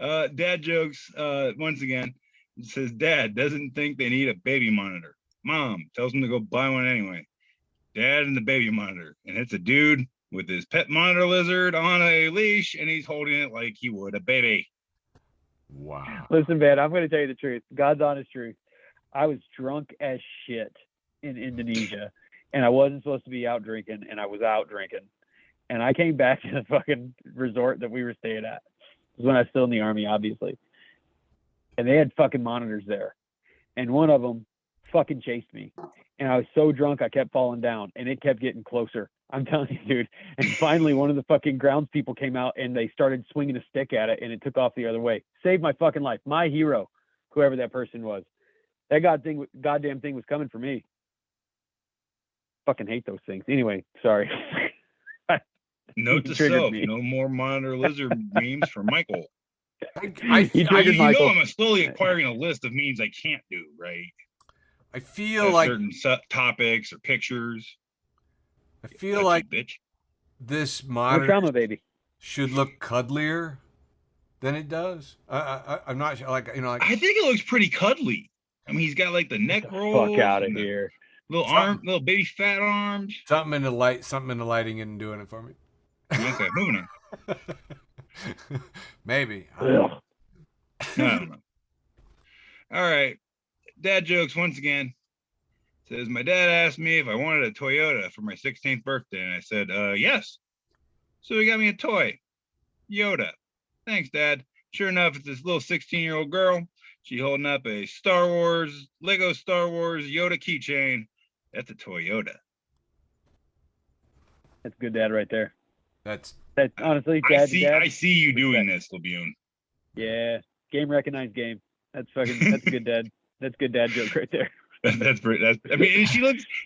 right. Dad Jokes, once again. It says, Dad doesn't think they need a baby monitor. Mom tells him to go buy one anyway. Dad and the baby monitor. And it's a dude with his pet monitor lizard on a leash, and he's holding it like he would a baby. Wow. Listen, man, I'm going to tell you the truth. God's honest truth. I was drunk as shit in Indonesia, and I wasn't supposed to be out drinking, and I was out drinking. And I came back to the fucking resort that we were staying at. This was when I was still in the Army, obviously. And they had fucking monitors there. And one of them fucking chased me. And I was so drunk, I kept falling down, and it kept getting closer. I'm telling you, dude. And finally, one of the fucking grounds people came out, and they started swinging a stick at it, and it took off the other way. Saved my fucking life. My hero, whoever that person was. That goddamn thing was coming for me. Fucking hate those things. Anyway, sorry. Note to triggered self, me. no more monitor lizard memes for Michael. He triggered You Michael. know I'm slowly acquiring a list of memes I can't do, right? I feel like certain topics or pictures. I feel Touchy like bitch. this No monitor trauma, baby. should look cuddlier than it does. I'm not sure. Like, you know, like I think it looks pretty cuddly. I mean, he's got like the neck roll. Fuck out of here. Little arm, little baby fat arms. something in the lighting and doing it for me. Okay, moving on. Maybe. Ugh. No, I don't know. All right. Dad Jokes once again. Says, my dad asked me if I wanted a Toyota for my 16th birthday, and I said, yes. So he got me a toy. Yoda. Thanks, Dad. Sure enough, it's this little 16-year-old girl. She holding up a Lego Star Wars Yoda keychain. That's a Toyota. That's good dad right there. That's That's honestly, I dad. see you doing this, Labune. Yeah. Game recognized game. That's a good dad. That's good dad joke right there. That's I mean, and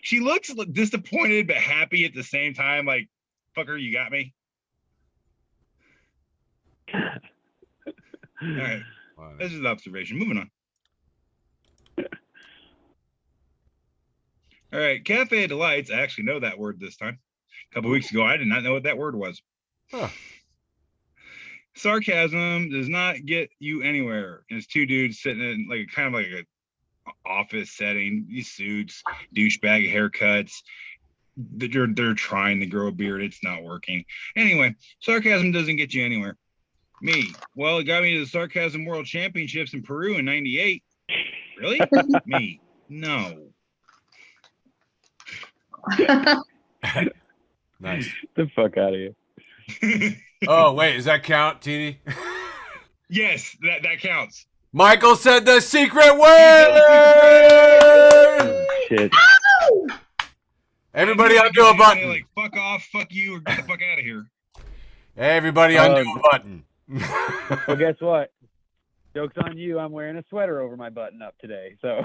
she looks disappointed but happy at the same time. Like, fucker, you got me. All right, this is an observation. Moving on. All right, Cafe Delights. I actually know that word this time. A couple weeks ago, I did not know what that word was. Huh. Sarcasm does not get you anywhere. And it's two dudes sitting in like kind of like a office setting, these suits, douchebag haircuts. They're trying to grow a beard. It's not working. Anyway, sarcasm doesn't get you anywhere. Me, well, it got me to the Sarcasm World Championships in Peru in '98. Really? Me, no. nice. The fuck out of here. Oh, wait, does that count, TD? Yes, that counts. Michael said the secret word! Shit. Everybody I know, undo a like, button. like, fuck off, fuck you, or get the fuck out of here. Everybody undo a button. Well, guess what? Joke's on you. I'm wearing a sweater over my button up today. So.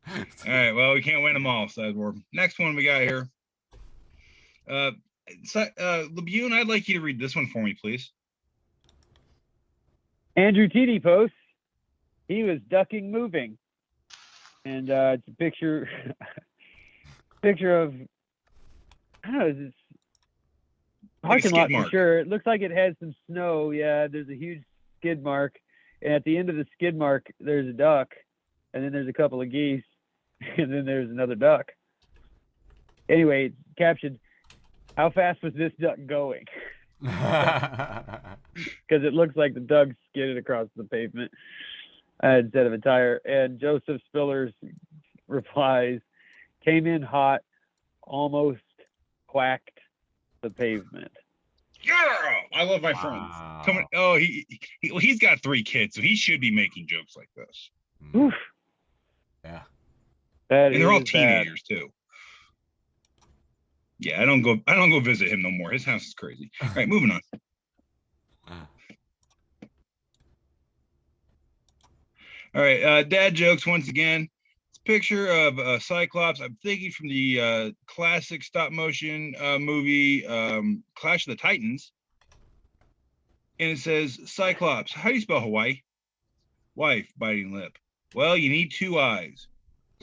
All right, well, we can't win them all, Sizewar. Next one we got here. Labune, I'd like you to read this one for me, please. Andrew TD posts, he was ducking moving. And it's a picture of, I don't know, is this Like a parking skid lot for mark. sure. It looks like it has some snow. Yeah, there's a huge skid mark. And at the end of the skid mark, there's a duck. And then there's a couple of geese. And then there's another duck. Anyway, it's captioned, how fast was this duck going? Because it looks like the duck skidded across the pavement instead of a tire. And Joseph Spillers replies, came in hot, almost quacked the pavement. Yeah, I love my friends. Coming. Oh, he's got 3 kids, so he should be making jokes like this. Oof. Yeah. That And they're all is bad. teenagers too. Yeah, I don't go visit him no more. His house is crazy. All right, moving on. All right, dad jokes once again. It's a picture of a Cyclops. I'm thinking from the classic stop motion movie Clash of the Titans. And it says, Cyclops, how do you spell Hawaii? Wife, biting lip. Well, you need 2 eyes.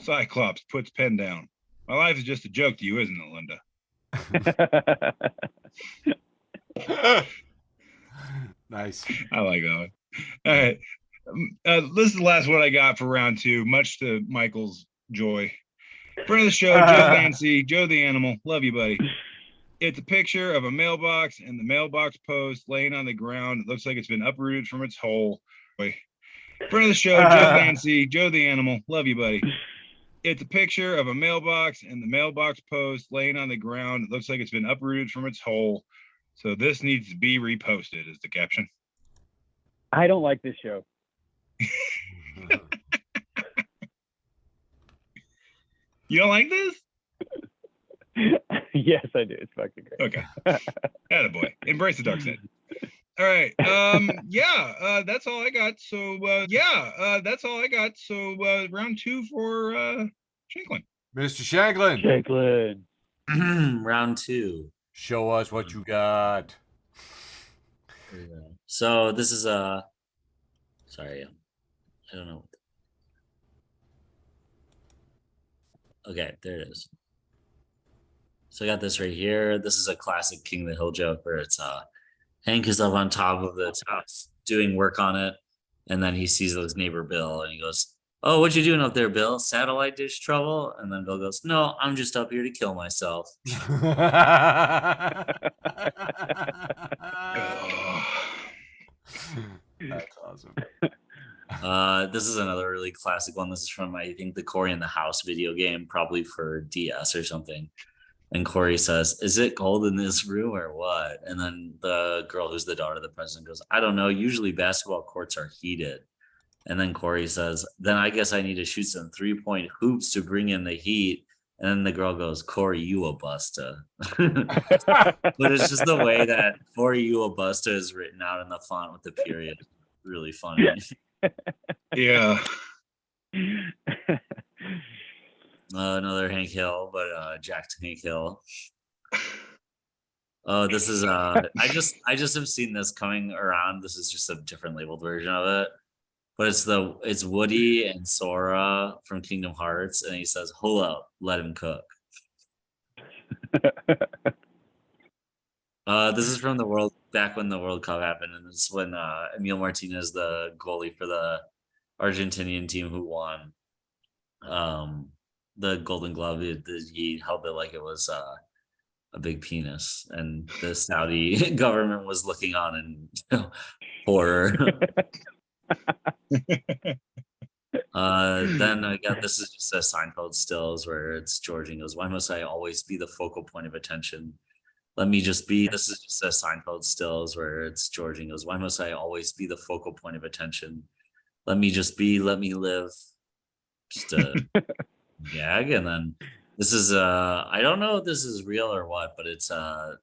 Cyclops puts pen down. My life is just a joke to you, isn't it, Linda? Nice. I like that one. All right. This is the last one I got for round 2, much to Michael's joy. Friend of the show, Joe Nancy, Joe the Animal. Love you, buddy. It's a picture of a mailbox and the mailbox post laying on the ground. It looks like it's been uprooted from its hole. Boy. Friend of the show, Joe Nancy, Joe the Animal. Love you, buddy. It's a picture of a mailbox and the mailbox post laying on the ground. It looks like it's been uprooted from its hole. So this needs to be reposted, is the caption. I don't like this show. You don't like this? Yes, I do. It's fucking great. Okay. Attaboy. Embrace the dark side. All right. That's all I got. So that's all I got. So round 2 for Shanklin. Mr. Shanklin, Shanklin. Round 2. show us what you got. So this is sorry, I don't know. Okay, there it is. So I got this right here. This is a classic King of the Hill joke where it's Hank is up on top of the house doing work on it, and then he sees his neighbor Bill, and he goes, "Oh, what you doing up there, Bill? Satellite dish trouble?" And then Bill goes, "No, I'm just up here to kill myself." That's awesome. This is another really classic one. This is from, I think, the Cory in the House video game, probably for DS or something. And Cory says, "Is it cold in this room or what?" And then the girl who's the daughter of the president goes, "I don't know. Usually basketball courts are heated." And then Cory says, "Then I guess I need to shoot some 3-point hoops to bring in the heat." And then the girl goes, "Cory, you a busta." But it's just the way that Cory, you a busta is written out in the font with the period. Really funny. Yeah. Another Hank Hill, but Jack to Hank Hill. Oh, this is I just have seen this coming around. This is just a different labeled version of it. But it's Woody and Sora from Kingdom Hearts, and he says, "Hold up, let him cook." This is from back when the World Cup happened, and this is when Emil Martinez, the goalie for the Argentinian team who won the Golden Glove, he held it like it was a big penis, and the Saudi government was looking on in horror. Then I got, this is just a Seinfeld stills where it's George and goes, "Why must I always be the focal point of attention? Let me just be." This is just a Seinfeld stills where it's George and goes, "Why must I always be the focal point of attention? Let me just be, let me live." Just a gag. And then this is I don't know if this is real or what, but it's an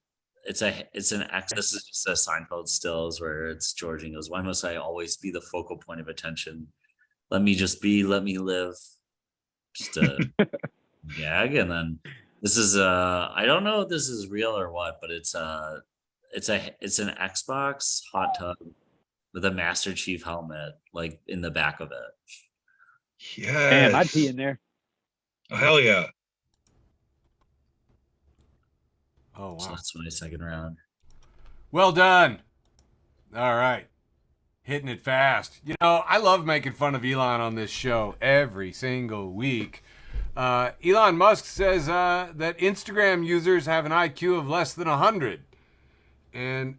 X. This is just a Seinfeld stills where it's George and goes, "Why must I always be the focal point of attention? Let me just be, let me live." Just a gag. And then this is I don't know if this is real or what, but it's an Xbox hot tub with a Master Chief helmet, like in the back of it. Yes. Damn, I'd pee in there. Oh, hell yeah. Oh, So wow. that's my second round. Well done. All right. Hitting it fast. You know, I love making fun of Elon on this show every single week. Elon Musk says that Instagram users have an IQ of less than 100. And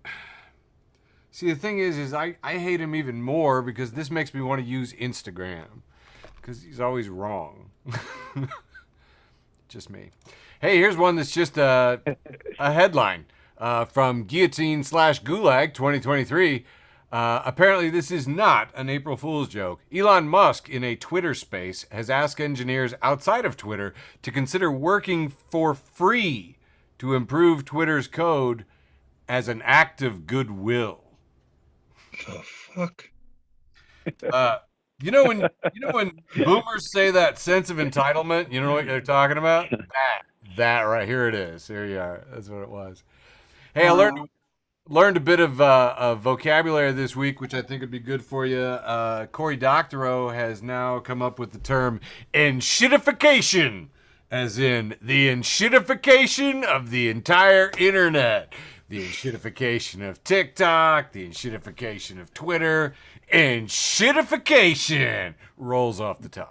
see, the thing is I hate him even more because this makes me want to use Instagram because he's always wrong. Just me. Hey, here's one that's just a headline from Guillotine/Gulag 2023. Apparently, this is not an April Fool's joke. Elon Musk, in a Twitter space, has asked engineers outside of Twitter to consider working for free to improve Twitter's code as an act of goodwill. The fuck? You know when boomers say that sense of entitlement, you know what they're talking about? That right here it is. Here you are. That's what it was. Hey, I learned a bit of vocabulary this week, which I think would be good for you. Cory Doctorow has now come up with the term enshittification, as in the enshittification of the entire internet. The enshittification of TikTok, the enshittification of Twitter, enshittification rolls off the tongue.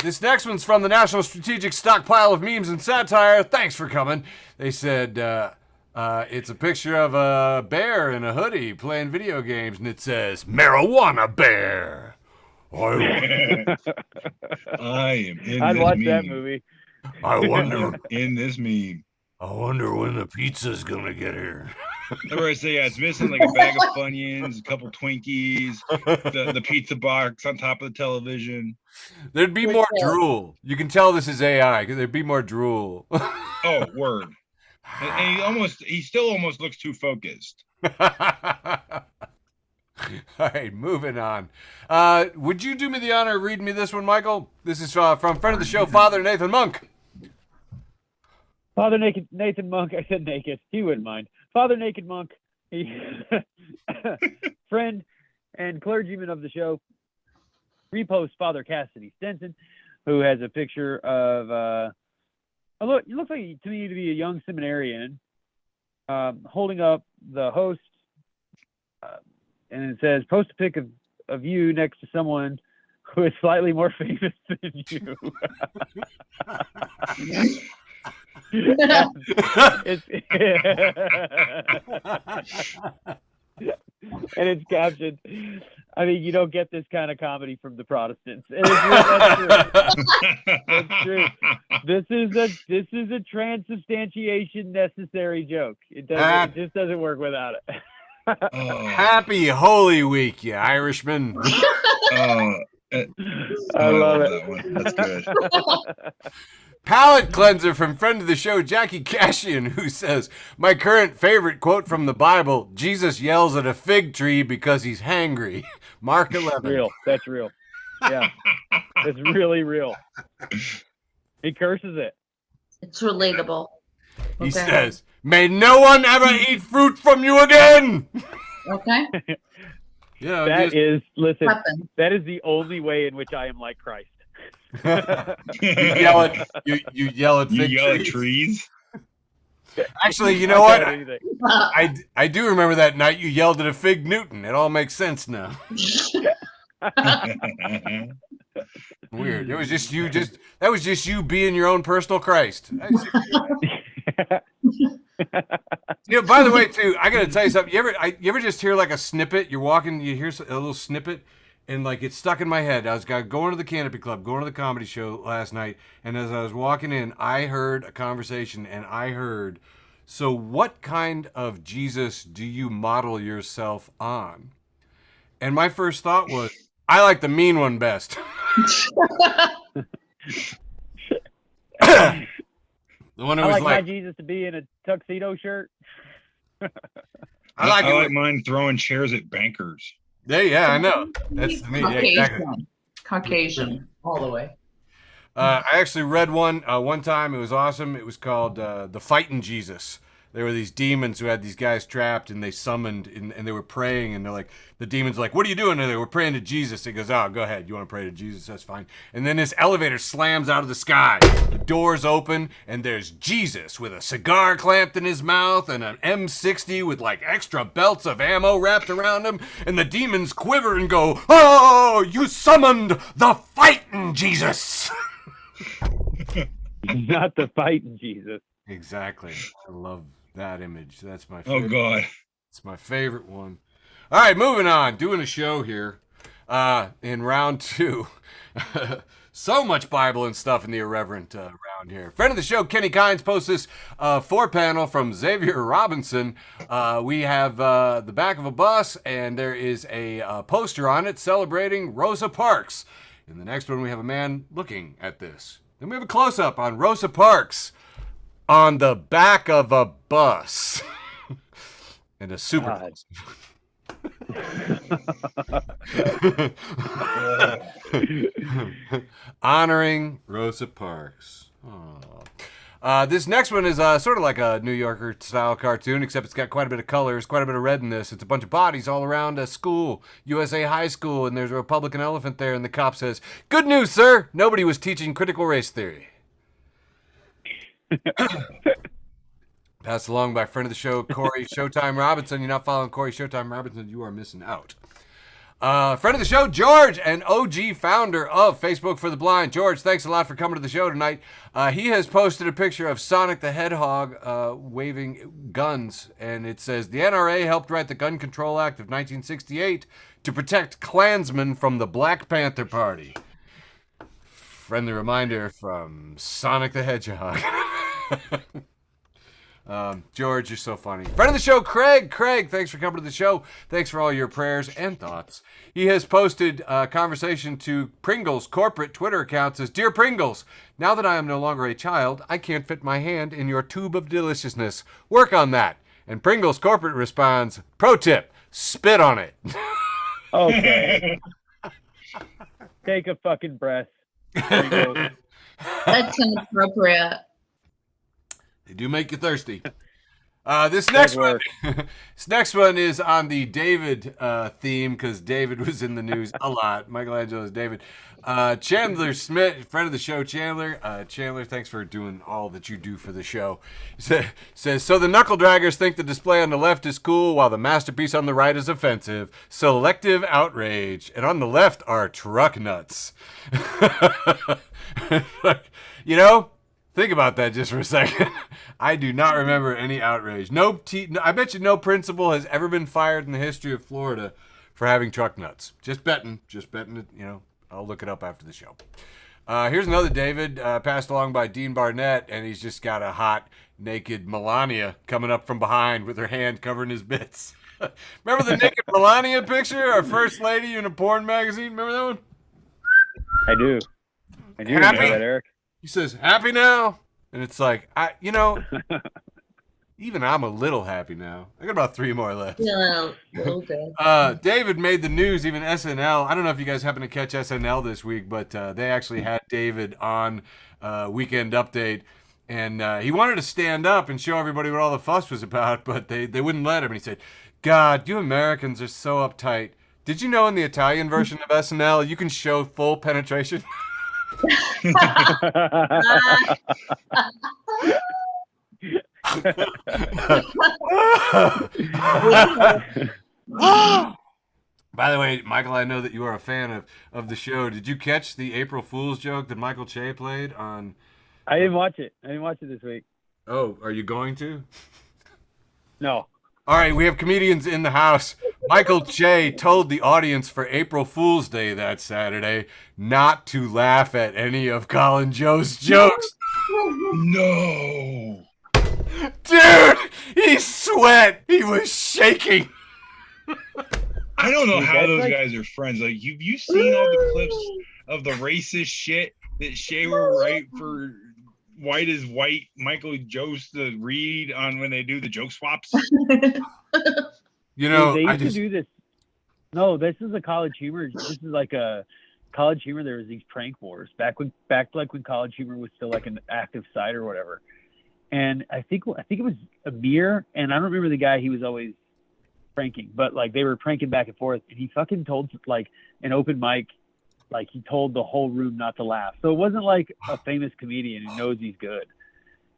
This next one's from the National Strategic Stockpile of Memes and Satire. Thanks for coming. They said it's a picture of a bear in a hoodie playing video games, and it says, Marijuana Bear. I am in I'd this watch meme. that movie. I wonder In this meme. when the pizza's gonna get here. Remember I say, yeah, it's missing like a bag of Funyuns, a couple Twinkies, the pizza box on top of the television. There'd be more drool. You can tell this is AI because there'd be more drool. Oh, word. And he still almost looks too focused. All right, moving on. Would you do me the honor of reading me this one, Michael? This is from friend of the show, Father Nathan Monk. Father Nathan Monk. I said naked. He wouldn't mind. Father Naked Monk, friend and clergyman of the show, reposts Father Cassidy Stenson, who has a picture of it looks like to me to be a young seminarian holding up the host, and it says, "Post a pic of you next to someone who is slightly more famous than you." It's and it's captioned, I mean, you don't get this kind of comedy from the Protestants. And that's true. That's true. This is a transubstantiation necessary joke. It just doesn't work without it. Happy Holy Week, you Irishman. I love it. that one. That's good. Palate cleanser from friend of the show, Jackie Cashian, who says, my current favorite quote from the Bible, Jesus yells at a fig tree because he's hangry. Mark 11. Real. That's real. Yeah. It's really real. He curses it. It's relatable. He says, may no one ever eat fruit from you again. Okay. You know, That is Weapon. the only way in which I am like Christ. you yell at fig trees. Actually, you know what? Anything. I do remember that night you yelled at a fig Newton. It all makes sense now. Weird. It was just you. That was just you being your own personal Christ. You know, by the way, too, I gotta tell you something. You ever just hear like a snippet? You're walking, you hear a little snippet, and like it's stuck in my head. I was going to the Canopy Club, going to the comedy show last night, and as I was walking in, I heard a conversation, and I heard, so what kind of Jesus do you model yourself on? And my first thought was, I like the mean one best. The one who I was like my like, Jesus to be in a tuxedo shirt. I like mine throwing chairs at bankers. Yeah, I know. That's me. Yeah, exactly. Caucasian, all the way. I actually read one time. It was awesome. It was called The Fightin' Jesus. There were these demons who had these guys trapped, and they summoned, and they were praying, and they're like, the demons like, what are you doing? And they were praying to Jesus. He goes, oh, go ahead. You want to pray to Jesus? That's fine. And then this elevator slams out of the sky. The doors open, and there's Jesus with a cigar clamped in his mouth and an M60 with like extra belts of ammo wrapped around him. And the demons quiver and go, oh, you summoned the fighting Jesus. Not the fighting Jesus. Exactly. I love that image. That's my Oh favorite. God. It's my favorite one. All right, moving on. Doing a show here in round 2. So much Bible and stuff in the irreverent round here. Friend of the show, Kenny Kynes, posts this 4-panel from Xavier Robinson. We have the back of a bus, and there is a poster on it celebrating Rosa Parks. In the next one, we have a man looking at this. Then we have a close-up on Rosa Parks on the back of a bus. And a super God. honoring Rosa Parks. This next one is sort of like a New Yorker style cartoon, except it's got quite a bit of colors, quite a bit of red in this. It's a bunch of bodies all around a school, USA High School, and there's a Republican elephant there, and the cop says, "Good news, sir. Nobody was teaching critical race theory." Passed along by friend of the show, Corey Showtime Robinson. You're not following Corey Showtime Robinson, you are missing out. Friend of the show, George, an OG founder of Facebook for the Blind. George, thanks a lot for coming to the show tonight. He has posted a picture of Sonic the Hedgehog waving guns, and it says, the NRA helped write the Gun Control Act of 1968 to protect Klansmen from the Black Panther Party. Friendly reminder from Sonic the Hedgehog. George, you're so funny. Friend of the show, Craig. Craig, thanks for coming to the show. Thanks for all your prayers and thoughts. He has posted a conversation to Pringles' corporate Twitter account. Says, Dear Pringles, now that I am no longer a child, I can't fit my hand in your tube of deliciousness. Work on that. And Pringles' corporate responds, pro tip, spit on it. Okay. Take a fucking breath. Pringles. That's inappropriate. They do make you thirsty. This next one is on the David theme, because David was in the news a lot. Michelangelo's David. Chandler Smith, friend of the show, Chandler. Chandler, thanks for doing all that you do for the show. Says, so the knuckle draggers think the display on the left is cool, while the masterpiece on the right is offensive. Selective outrage. And on the left are truck nuts. You know, think about that just for a second. I do not remember any outrage. I bet you no principal has ever been fired in the history of Florida for having truck nuts. Just betting it, you know. I'll look it up after the show. Here's another David passed along by Dean Barnett, and he's just got a hot, naked Melania coming up from behind with her hand covering his bits. Remember the naked Melania picture? Our first lady in a porn magazine? Remember that one? I do remember that, Eric. He says, happy now? And it's like, even I'm a little happy now. I got about 3 more left. Yeah, okay. David made the news, even SNL. I don't know if you guys happen to catch SNL this week, but they actually had David on Weekend Update. And he wanted to stand up and show everybody what all the fuss was about, but they wouldn't let him. And he said, God, you Americans are so uptight. Did you know in the Italian version of SNL, you can show full penetration? By the way, Michael, I know that you are a fan of the show. Did you catch the April Fool's joke that Michael Che played on? I didn't watch it. This week. Oh, are you going to? No. All right, we have comedians in the house. Michael Che told the audience for April Fool's Day that Saturday not to laugh at any of Colin Joe's jokes. No. Dude, he sweat. He was shaking. I don't know Dude, how that's those like- guys are friends. Like, you seen all the clips of the racist shit that Shay will write for White is White Michael Jost to read on when they do the joke swaps? You know, Dude, they used to do this. No, this is a College Humor. This is like a College Humor. There was these prank wars back when College Humor was still like an active site or whatever. and I think it was Amir, and I don't remember the guy he was always pranking, but like they were pranking back and forth, and he fucking told like an open mic, like he told the whole room not to laugh. So it wasn't like a famous comedian who knows he's good.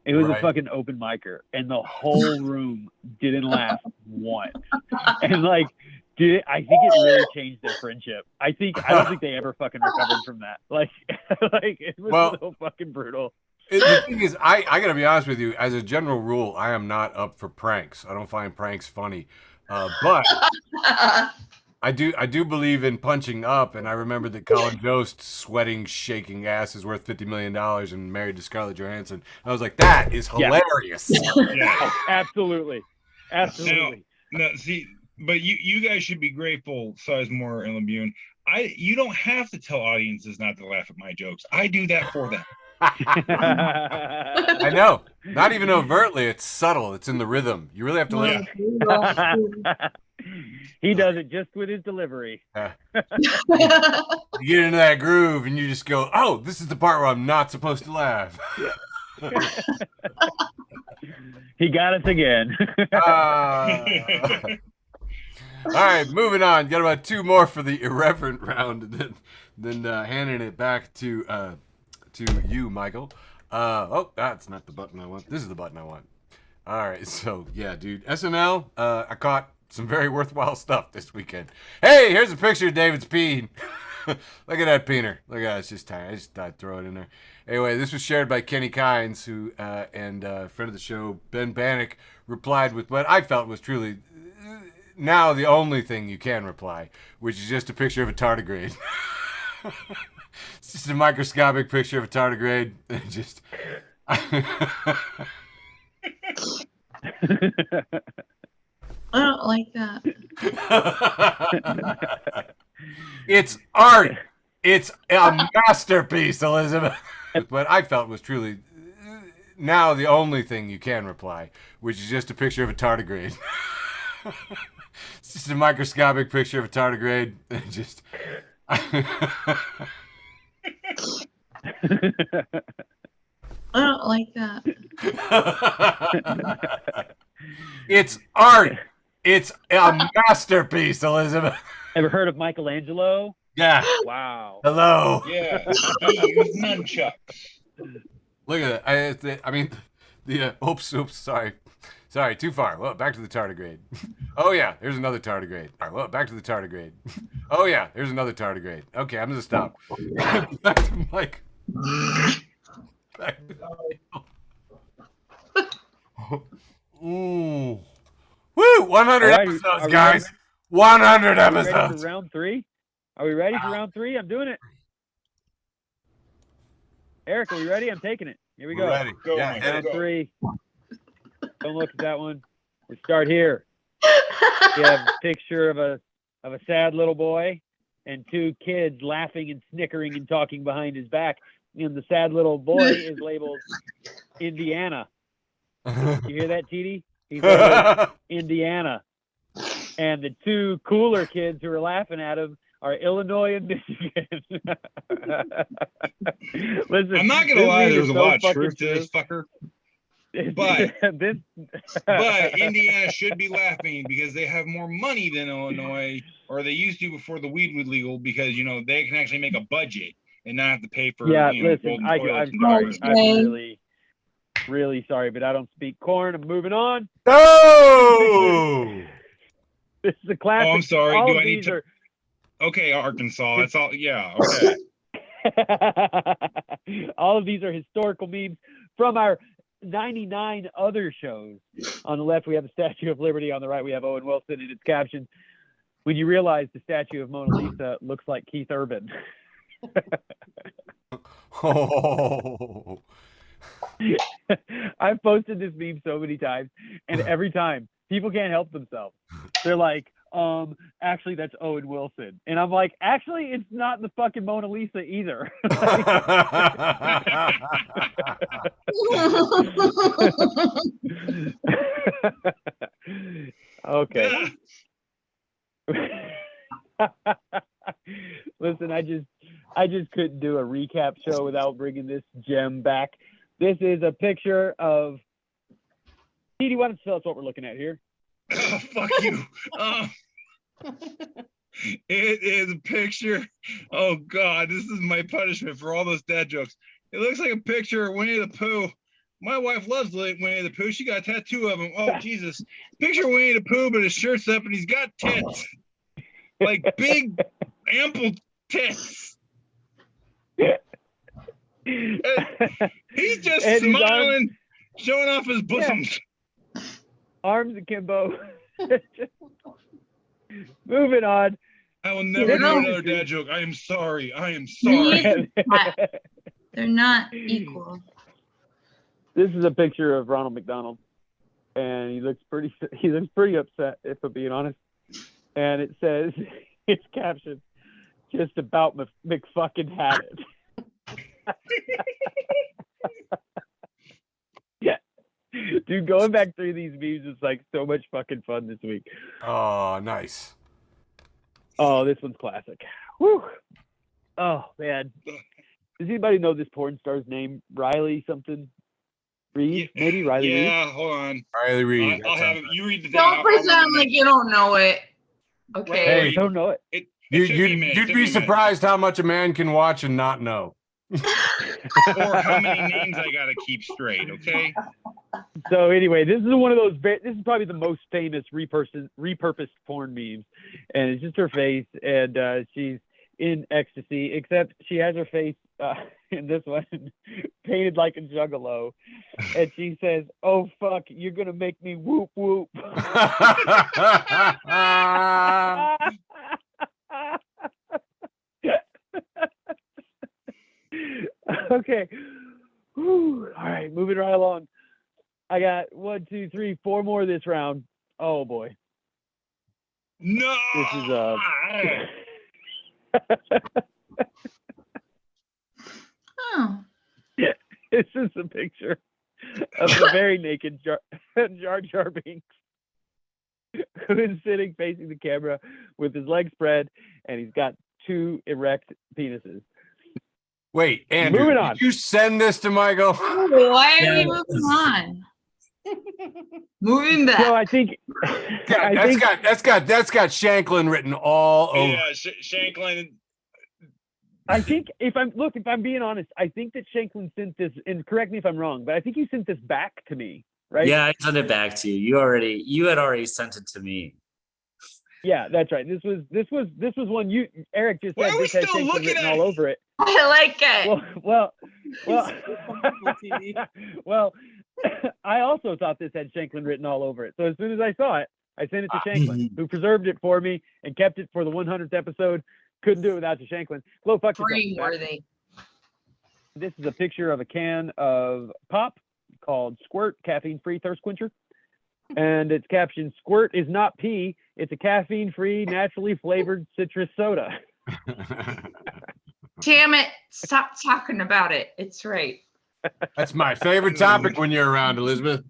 It was a fucking open micer, and the whole room didn't laugh once. And like, dude, I think it really changed their friendship. I don't think they ever fucking recovered from that. Like, like it was so fucking brutal. The thing is, I gotta be honest with you. As a general rule, I am not up for pranks. I don't find pranks funny, but I do believe in punching up. And I remember that Colin Jost sweating, shaking ass is worth $50 million and married to Scarlett Johansson. I was like, that is hilarious. Yeah. Oh, absolutely. No, see, but you guys should be grateful, Sizemore and Labune. You don't have to tell audiences not to laugh at my jokes. I do that for them. I know. Not even overtly. It's subtle. It's in the rhythm. You really have to listen. He does it just with his delivery. You get into that groove and you just go, oh, this is the part where I'm not supposed to laugh. He got us again. All right, moving on. Got about 2 more for the irreverent round, and then handing it back to you, Michael. That's not the button I want. This is the button I want. All right, so yeah, dude, SNL. I caught some very worthwhile stuff this weekend. Hey, here's a picture of David's peen. Look at that peener. Look at that. It's just tiny. I just thought I'd throw it in there. Anyway, this was shared by Kenny Kynes, who and friend of the show, Ben Bannock, replied with what I felt was truly now the only thing you can reply, which is just a picture of a tardigrade. It's just a microscopic picture of a tardigrade. Just. I don't like that. It's art. It's a masterpiece, Elizabeth. What I felt was truly now the only thing you can reply, which is just a picture of a tardigrade. It's just a microscopic picture of a tardigrade. Just. I don't like that. It's art. It's a masterpiece, Elizabeth. Ever heard of Michelangelo? Yeah. Wow. Hello. Yeah. He used nunchucks. Look at that. I mean, oops, sorry, too far. Well, back to the tardigrade. Oh yeah, here's another tardigrade. All right, well, back to the tardigrade. Oh yeah, here's another tardigrade. Okay, I'm gonna stop. Back to Mike. Back to Ooh. Woo! 100 episodes, guys. 100 episodes. Ready for round 3? Are we ready for round 3? I'm doing it. Eric, are we ready? I'm taking it. Here we go. Ready. Go, Yeah, Round 3. Don't look at that one. We start here. You have a picture of a sad little boy and 2 kids laughing and snickering and talking behind his back. And the sad little boy is labeled Indiana. You hear that, TD? He's labeled Indiana. And the 2 cooler kids who are laughing at him are Illinois and Michigan. Listen, I'm not gonna lie, there's a lot of truth to this fucker. But but Indiana should be laughing because they have more money than Illinois, or they used to before the weed was legal, because they can actually make a budget and not have to pay for listen, I'm sorry. Okay. I'm really, really sorry, but I don't speak corn. I'm moving on. No. This is a classic. Oh, I'm sorry. All Do of I need these to? are- Okay, Arkansas. That's all. Yeah. Okay. All of these are historical memes from our 99 other shows. On the left, we have the Statue of Liberty. On the right, we have Owen Wilson, and its caption, when you realize the statue of Mona Lisa looks like Keith Urban. Oh. I've posted this meme so many times, and every time people can't help themselves. They're like, actually, that's Owen Wilson. And I'm like, actually, it's not the fucking Mona Lisa either. Okay. Listen, I just couldn't do a recap show without bringing this gem back. This is a picture of Petey, why don't you tell us what we're looking at here? Oh, fuck you. It is a picture. Oh God, this is my punishment for all those dad jokes. It looks like a picture of Winnie the Pooh. My wife loves Winnie the Pooh. She got a tattoo of him. Oh Jesus. Picture Winnie the Pooh, but his shirt's up and he's got tits. Like big, ample tits. He's just And his smiling, showing off his bosoms. Arms akimbo. Moving on. I will never They're do not- another dad joke. I am sorry. I am sorry. They're not equal. This is a picture of Ronald McDonald, and he looks pretty upset, if I'm being honest. And it says, it's captioned, "Just about McFucking had it." Yeah, dude, going back through these memes is like so much fucking fun this week. Oh, nice. Oh, this one's classic. Whew. Oh man, does anybody know this porn star's name? Riley something? Reed? Maybe Riley Reed? Yeah, hold on. Riley Reed. I'll have it. You read the Don't pretend like you don't know it. Okay. Hey, I don't know it. You'd be surprised how much a man can watch and not know. Or how many names I gotta keep straight, okay? So anyway, this is one of those. This is probably the most famous repurposed porn memes, and it's just her face, and she's in ecstasy. Except she has her face in this one painted like a juggalo, and she says, "Oh fuck, you're gonna make me whoop whoop." Okay. Whew. All right, moving right along. I got 1, 2, 3, 4 more this round. Oh boy. No. This is Oh. this is a picture of the very naked Jar Jar Binks, who is sitting facing the camera with his legs spread, and he's got 2 erect penises. Wait, Andrew, Moving on. did you send this to Michael? Why are we moving on? Moving back. So I think That's got Shanklin written all over. Yeah, Shanklin. I think if I'm being honest, I think that Shanklin sent this, and correct me if I'm wrong, but I think he sent this back to me, right? Yeah, I sent it back to you. You had already sent it to me. Yeah, that's right. This was one Eric just Why said are we this had still Shanklin looking written at all it? over it. I like it. Well, I also thought this had Shanklin written all over it. So as soon as I saw it, I sent it to Shanklin, who preserved it for me and kept it for the 100th episode. Couldn't do it without you, Shanklin. Glow, fuck yourself. Worthy. This is a picture of a can of pop called Squirt caffeine-free thirst quencher. And it's captioned, "Squirt is not pee. It's a caffeine-free, naturally flavored citrus soda." Damn it. Stop talking about it. It's right. That's my favorite topic when you're around, Elizabeth.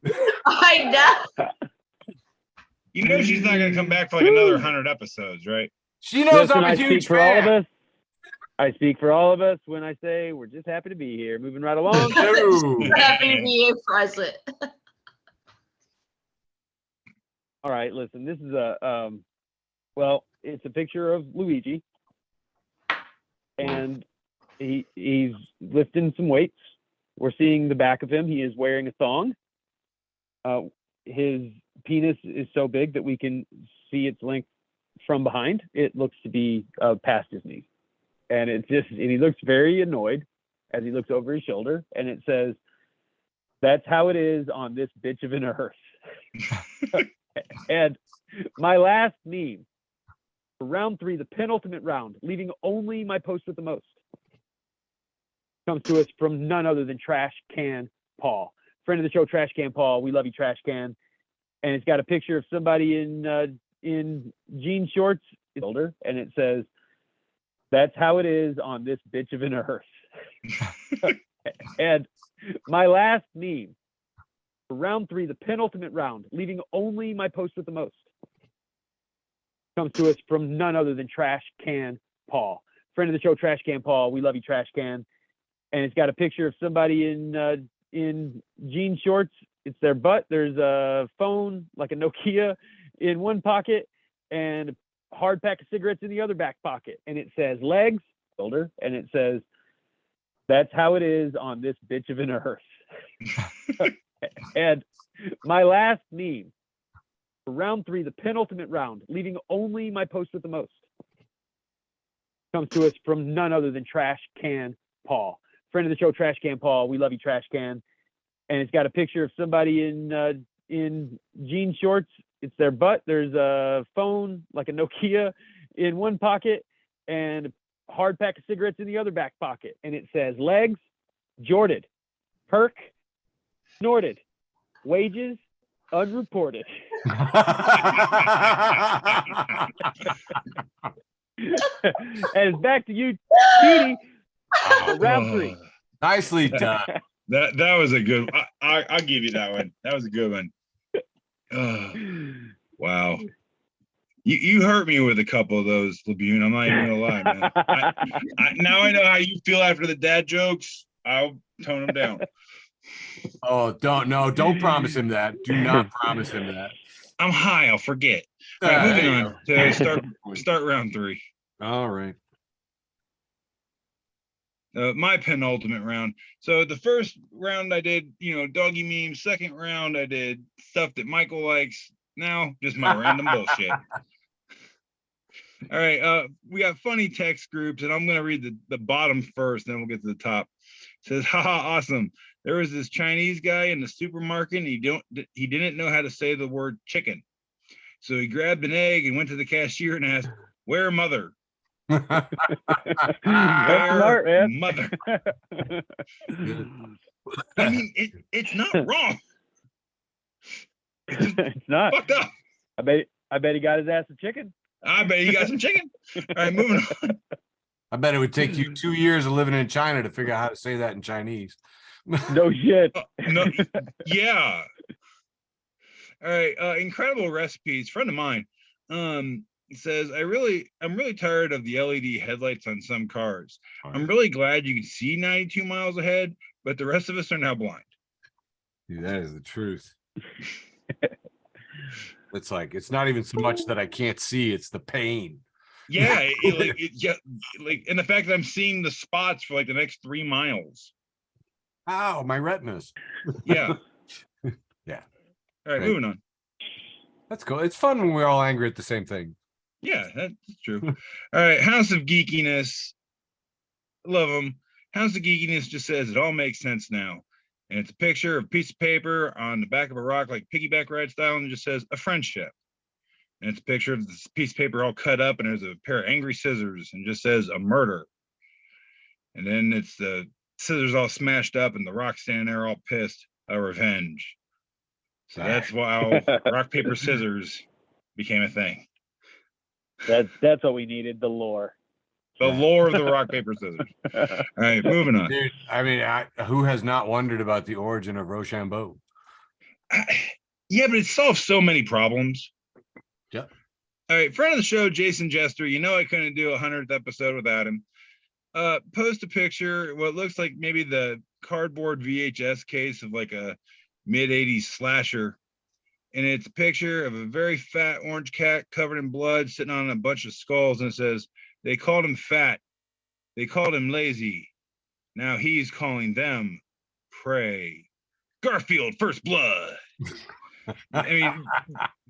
I know. You know she's not gonna come back for like another 100 episodes, right? She knows Listen, I'm a I huge speak for all of fan. us. I speak for all of us when I say we're just happy to be here. Moving right along. No. Happy to be here present. All right, listen, this is a, well, it's a picture of Luigi, and he's lifting some weights. We're seeing the back of him. He is wearing a thong. His penis is so big that we can see its length from behind. It looks to be past his knees, and and he looks very annoyed as he looks over his shoulder, and it says, "That's how it is on this bitch of an earth." And my last meme for round 3, the penultimate round, leaving only my post with the most, comes to us from none other than Trash Can Paul, friend of the show. Trash Can Paul, we love you, Trash Can. And it's got a picture of somebody in jean shorts, older, and it says, "That's how it is on this bitch of an earth." And my last meme for round 3, the penultimate round, leaving only my post with the most, comes to us from none other than Trash Can Paul, friend of the show. Trash Can Paul, we love you, Trash Can. And it's got a picture of somebody in jean shorts, It's their butt. There's a phone, like a Nokia, in one pocket, and a hard pack of cigarettes in the other back pocket. And it says legs, shoulder, and it says, that's how it is on this bitch of an earth. And my last meme for round 3, the penultimate round, leaving only my post with the most, comes to us from none other than Trash Can Paul. Friend of the show, Trash Can Paul. We love you, Trash Can. And it's got a picture of somebody in jean shorts. It's their butt. There's a phone, like a Nokia, in one pocket, and a hard pack of cigarettes in the other back pocket. And it says legs, jorted, perk, snorted, wages, unreported. And it's back to you, Petey, for round 3. Nicely done. That was a good. I'll give you that one. That was a good one. Wow. You hurt me with a couple of those, Labune. I'm not even gonna lie, man. Now I know how you feel after the dad jokes. I'll tone them down. Oh, don't promise him that. Do not promise him that. I'm high. I'll forget. All right, moving on to start round 3. All right. My penultimate round. So the first round I did, doggy memes. Second round I did stuff that Michael likes. Now just my random bullshit. All right, we got funny text groups, and I'm gonna read the bottom first, then we'll get to the top. It says, haha, awesome. There was this Chinese guy in the supermarket, and he didn't know how to say the word chicken. So he grabbed an egg and went to the cashier and asked, "Where mother?" That's smart, man. Mother. I mean, it's not wrong. It's not. Fucked up. I bet he got his ass a chicken. I bet he got some chicken. All right, moving on. I bet it would take you 2 years of living in China to figure out how to say that in Chinese. No shit. No, yeah. All right, incredible recipes. Friend of mine says, I'm really tired of the LED headlights on some cars. I'm really glad you can see 92 miles ahead, but the rest of us are now blind. Dude, that is the truth. It's like, it's not even so much that I can't see, it's the pain. Yeah, and the fact that I'm seeing the spots for like the next 3 miles. Ow, my retinas. Yeah. Yeah. All right, moving on. That's cool. It's fun when we're all angry at the same thing. Yeah, that's true. All right, House of Geekiness. Love them. House of Geekiness just says it all makes sense now. And it's a picture of a piece of paper on the back of a rock, like piggyback ride style, and it just says a friendship. And it's a picture of this piece of paper all cut up, and there's a pair of angry scissors, and just says a murder. And then it's the scissors all smashed up, and the rock standing there all pissed, a revenge. So that's how rock, paper, scissors became a thing. That's what we needed, the lore. The lore of the rock, paper, scissors. All right, moving on. Dude, I mean, who has not wondered about the origin of Rochambeau? Yeah, but it solves so many problems. Yep. All right, friend of the show, Jason Jester. I couldn't do a 100th episode without him. Post a picture, what looks like maybe the cardboard VHS case of like a mid-'80s slasher. And it's a picture of a very fat orange cat covered in blood sitting on a bunch of skulls. And it says, they called him fat. They called him lazy. Now he's calling them prey. Garfield, first blood. I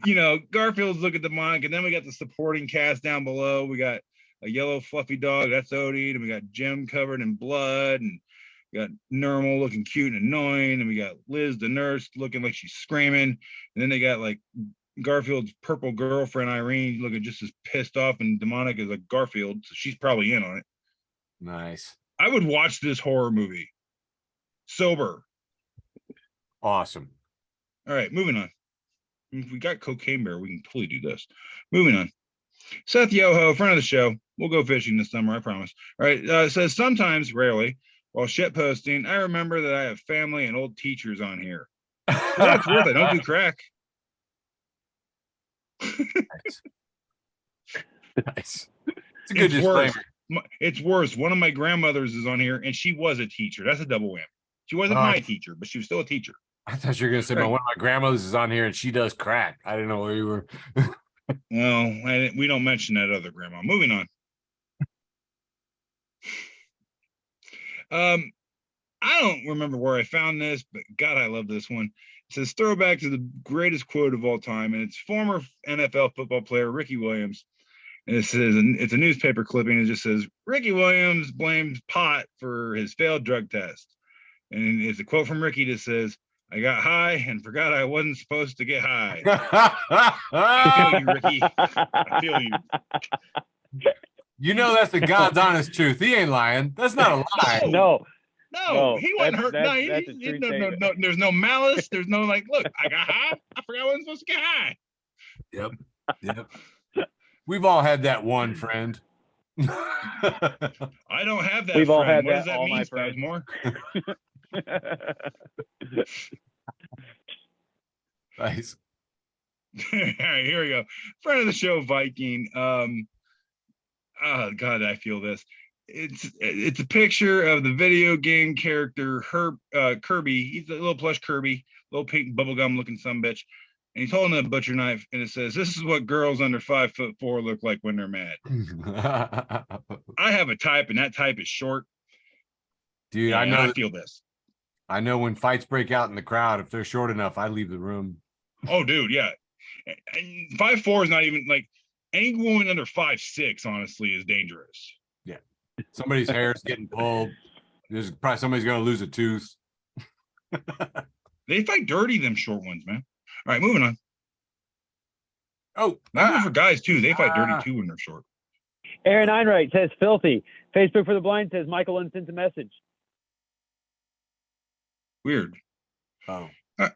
mean, Garfield's looking demonic. And then we got the supporting cast down below. We got a yellow fluffy dog, that's Odie. And we got Jim covered in blood. And we got Normal looking cute and annoying. And we got Liz, the nurse, looking like she's screaming. And then they got like Garfield's purple girlfriend, Irene, looking just as pissed off and demonic as a Garfield. So she's probably in on it. Nice. I would watch this horror movie. Sober. Awesome. All right, moving on. If we got Cocaine Bear, we can totally do this. Moving on. Seth Yoho, friend of the show. We'll go fishing this summer, I promise. All right, it says, sometimes, rarely, while shit posting, I remember that I have family and old teachers on here. For what it's worth, I don't do crack. Nice. It's a good disclaimer. It's worse. One of my grandmothers is on here, and she was a teacher. That's a double whammy. She wasn't my teacher, but she was still a teacher. I thought you were gonna say one of my grandmothers is on here and she does crack. I didn't know where you were. Well, we don't mention that other grandma. Moving on. I don't remember where I found this, but God, I love this one. It says throwback to the greatest quote of all time, and it's former NFL football player Ricky Williams. And it says, and it's a newspaper clipping. It just says, Ricky Williams blames pot for his failed drug test. And it's a quote from Ricky that says, I got high and forgot I wasn't supposed to get high. I feel you, Ricky. I feel you. You know that's the God's honest truth. He ain't lying. That's not a lie. No, he wasn't hurt. That's No, a true no, there's no malice. There's no like, look, I got high. I forgot I wasn't supposed to get high. Yep. We've all had that one friend. I don't have that. We've all had what that, does that all mean, my friends. More? Nice. All right, here we go. Friend of the show, Viking. Oh God, I feel this. It's a picture of the video game character Kirby. He's a little plush Kirby, little pink bubblegum looking sumbitch. And he's holding a butcher knife, and it says, "This is what girls under 5'4" look like when they're mad." I have a type, and that type is short. Dude, yeah, I know. I feel this. I know when fights break out in the crowd, if they're short enough, I leave the room. Oh, dude, yeah. And 5'4" is not even like any woman under 5'6", honestly, is dangerous. Yeah. Somebody's hair is getting pulled. There's probably somebody's gonna lose a tooth. They fight dirty, them short ones, man. All right, moving on. Oh, For guys too, they fight dirty too when they're short. Aaron Einright says filthy. Facebook for the Blind says Michael unsent a message. Weird. Oh. All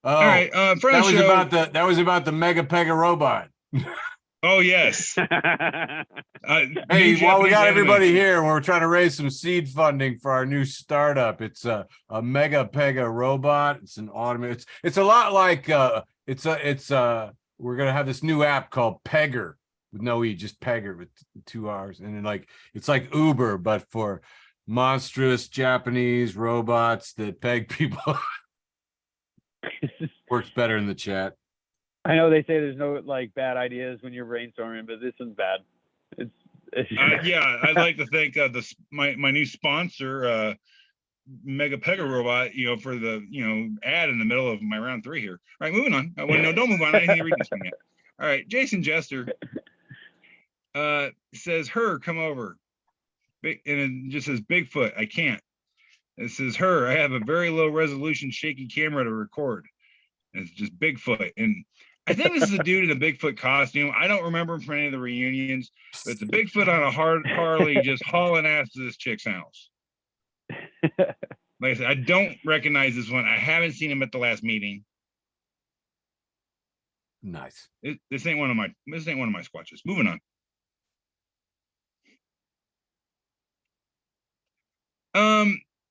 right. that was about the Mega Pega robot. Oh yes. Hey, while we got everybody here, we're trying to raise some seed funding for our new startup. It's a Mega Pega robot. It's an automated. It's a lot like we're gonna have this new app called Pegger with no E, just Pegger with 2 R's, and then it's like Uber but for monstrous Japanese robots that peg people. Works better in the chat. I know they say there's no bad ideas when you're brainstorming, but this one's bad. Yeah, I'd like to thank my new sponsor, Mega Pega Robot, for the ad in the middle of my round 3 here. All right, moving on. No, don't move on. I didn't read this one yet. All right, Jason Jester says, "Her, come over." And it just says Bigfoot. I can't. It says, "Her, I have a very low resolution shaky camera to record." And it's just Bigfoot. And I think this is a dude in a Bigfoot costume. I don't remember him from any of the reunions, but it's a Bigfoot on a Harley just hauling ass to this chick's house. Like I said, I don't recognize this one. I haven't seen him at the last meeting. Nice. This ain't one of my squatches. Moving on.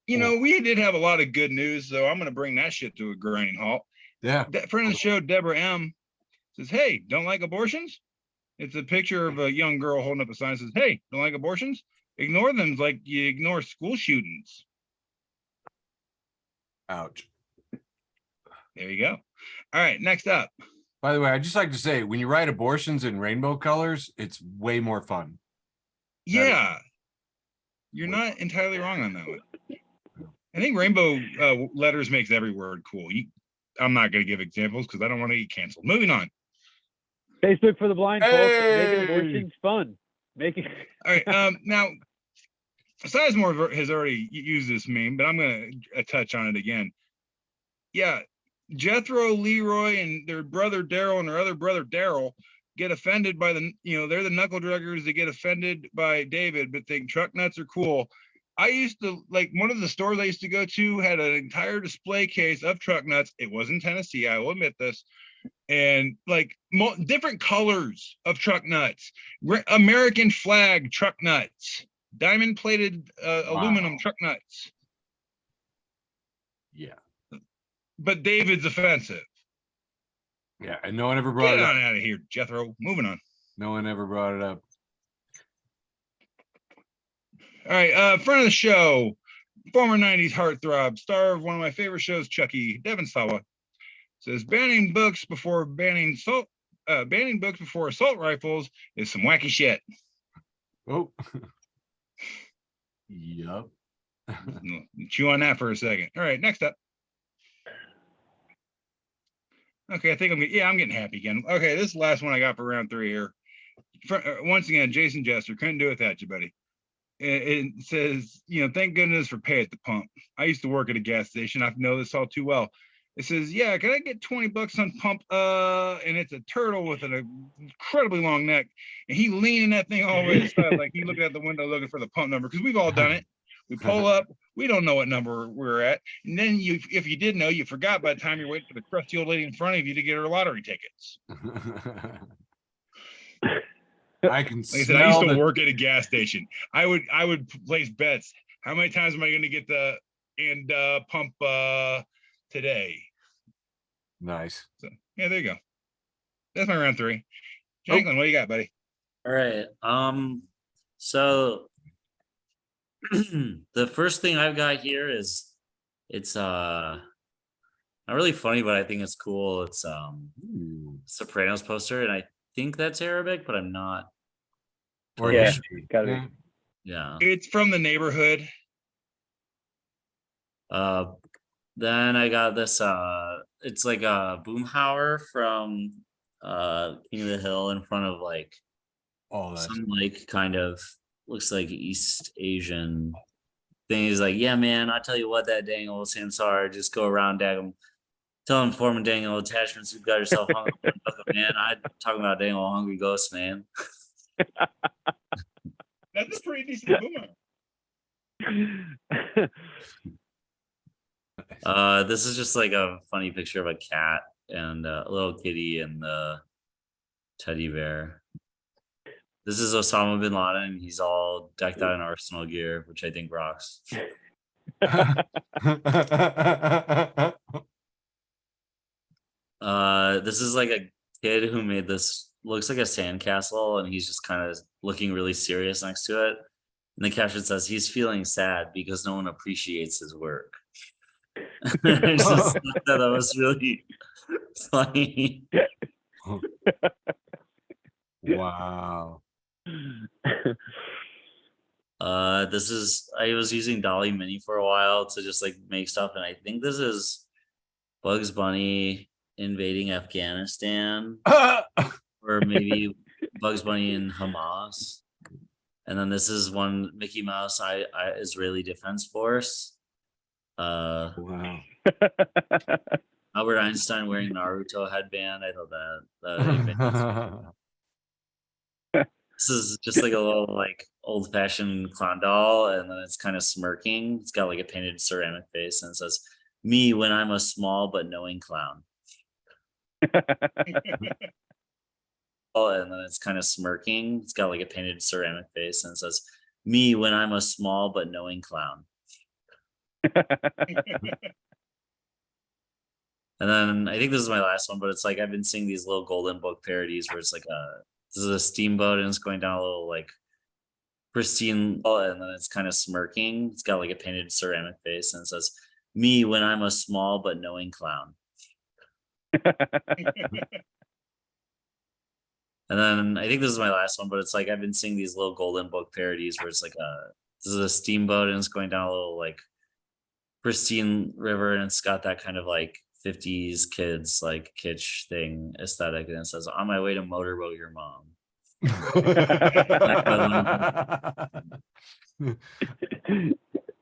We did have a lot of good news, so I'm going to bring that shit to a grinding halt. Yeah. That friend of the show, Deborah M, says, "Hey, don't like abortions?" It's a picture of a young girl holding up a sign that says, "Hey, don't like abortions? Ignore them like you ignore school shootings." Ouch. There you go. All right, next up. By the way, I'd just like to say, when you write abortions in rainbow colors, it's way more fun. Yeah. You're not entirely wrong on that one. I think rainbow letters makes every word cool. I'm not going to give examples because I don't want to get canceled. Moving on. Facebook for the Blind, folks. Hey! Making abortions fun. All right. Now, Sizemore has already used this meme, but I'm going to touch on it again. Yeah. Jethro, Leroy, and their brother Daryl and their other brother Daryl get offended by they're the knuckle druggers that get offended by David, but think truck nuts are cool. I used to one of the stores I used to go to had an entire display case of truck nuts. It was in Tennessee, I will admit this, and different colors of truck nuts, American flag truck nuts, diamond plated aluminum truck nuts. Yeah, but David's offensive. Yeah, and no one ever brought it up. Get on out of here, Jethro. Moving on. No one ever brought it up. All right, front of the show, former 90s heartthrob, star of one of my favorite shows, Chucky, Devin Sawa, says banning books before assault rifles is some wacky shit. Oh. Yup. Chew on that for a second. All right, next up. Okay, I think I'm getting happy again. Okay, this is the last one I got for round 3 here. Once again, Jason Jester, couldn't do it without you, buddy. It says, thank goodness for pay at the pump. I used to work at a gas station. I know this all too well. It says, yeah, can I get $20 on pump? And it's a turtle with an incredibly long neck. And he leaning that thing all the way to the side, like he looking out the window looking for the pump number, because we've all done it. We pull up, we don't know what number we're at. And then if you did know, you forgot by the time you're waiting for the crusty old lady in front of you to get her lottery tickets. I can Like I said, I used to work at a gas station. I would place bets. How many times am I going to get the pump today? Nice. So yeah, there you go. That's my round 3. Janklin, what do you got, buddy? All right. So the first thing I've got here is it's not really funny, but I think it's cool. It's Sopranos poster, and I think that's Arabic, but I'm not. Or Yeah, history. gotta be. Yeah. It's from the neighborhood. Then I got this it's like a boomhauer from King of the Hill in front of like some like kind of looks like East Asian thing. He's like, yeah, man, I tell you what, that dang old Samsara, just go around dang tell him forming dang old attachments, you've got yourself hungry, man. I'm talking about dang old hungry ghosts, man. That's a pretty decent boomer. This is just like a funny picture of a cat and a little kitty and the teddy bear. This is Osama bin Laden. He's all decked out in arsenal gear, which I think rocks. This is like a kid who made this, looks like a sandcastle, and he's just kind of looking really serious next to it. And the caption says he's feeling sad because no one appreciates his work. I just thought that was really funny. Wow. This is, I was using Dolly Mini for a while to just like make stuff, and I think this is Bugs Bunny invading Afghanistan, or maybe Bugs Bunny in Hamas. And then this is one Mickey Mouse, Israeli Defense Force. Wow. Albert Einstein wearing Naruto headband. I thought that this is just like a little like old-fashioned clown doll, and then it's kind of smirking. It's got like a painted ceramic face, and it says, "Me when I'm a small but knowing clown." Oh, and then it's kind of smirking. It's got like a painted ceramic face, and it says, "Me when I'm a small but knowing clown." And then I think this is my last one, but it's like I've been seeing these little Golden Book parodies where it's like this is a steamboat and it's going down a little like pristine, and then it's kind of smirking. It's got like a painted ceramic face, and it says, "Me when I'm a small but knowing clown." And then I think this is my last one, but it's like I've been seeing these little Golden Book parodies where it's like this is a steamboat and it's going down a little like pristine river, and it's got that kind of like 50s kids like kitsch thing aesthetic, and it says, "On my way to motorboat your mom."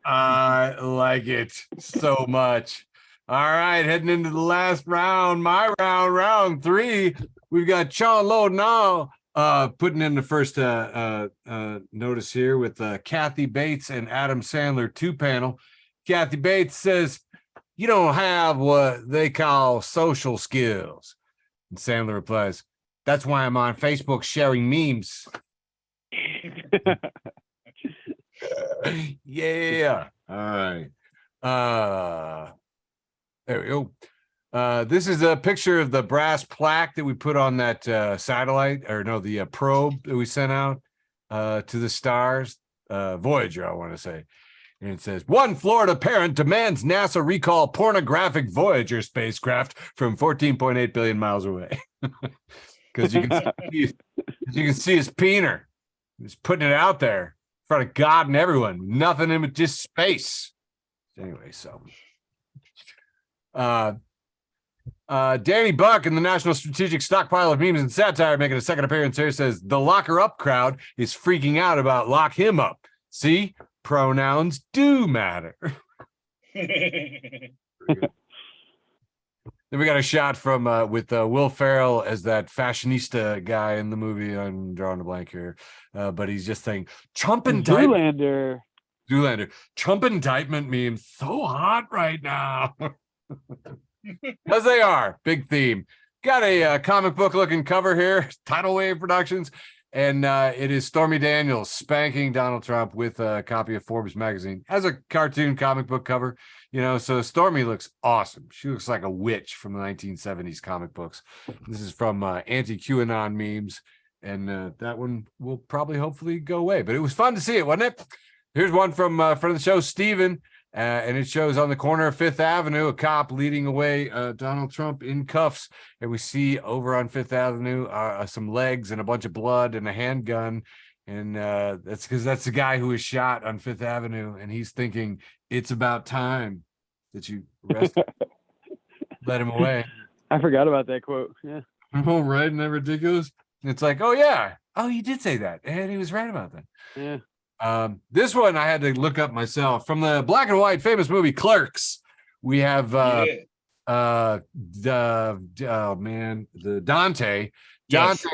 I like it so much. All right, heading into the last round, my round 3. We've got Sean Lowe now putting in the first notice here with Kathy Bates and Adam Sandler 2-panel. Kathy Bates says, "You don't have what they call social skills." And Sandler replies, "That's why I'm on Facebook sharing memes." Yeah. All right. There we go. This is a picture of the brass plaque that we put on that satellite, or no, the probe that we sent out to the stars, Voyager, I want to say. And it says, one Florida parent demands NASA recall pornographic Voyager spacecraft from 14.8 billion miles away. Because you can see his peener. He's putting it out there in front of God and everyone. Nothing in it, just space. Anyway, so Danny Buck in the National Strategic Stockpile of Memes and Satire making a second appearance here says the locker up crowd is freaking out about lock him up. See, pronouns do matter. Then we got a shot from with Will Ferrell as that fashionista guy in the movie. I'm drawing a blank here, but he's just saying Trump indictment. Zoolander. Trump indictment memes so hot right now. As they are. Big theme. Got a comic book looking cover here. Tidal Wave Productions. And it is Stormy Daniels spanking Donald Trump with a copy of Forbes magazine. Has a cartoon comic book cover, you know, so Stormy looks awesome. She looks like a witch from the 1970s comic books. This is from anti-QAnon memes, and that one will probably hopefully go away. But it was fun to see it, wasn't it? Here's one from friend of the show, Steven. And it shows on the corner of Fifth Avenue, a cop leading away Donald Trump in cuffs. And we see over on Fifth Avenue some legs and a bunch of blood and a handgun. And that's because that's the guy who was shot on Fifth Avenue. And he's thinking, it's about time that you arrest him. Let him away. I forgot about that quote. Yeah. Oh, right. Isn't that ridiculous? It's like, oh, yeah. Oh, he did say that. And he was right about that. Yeah. This one I had to look up myself from the black and white famous movie Clerks. We have the Dante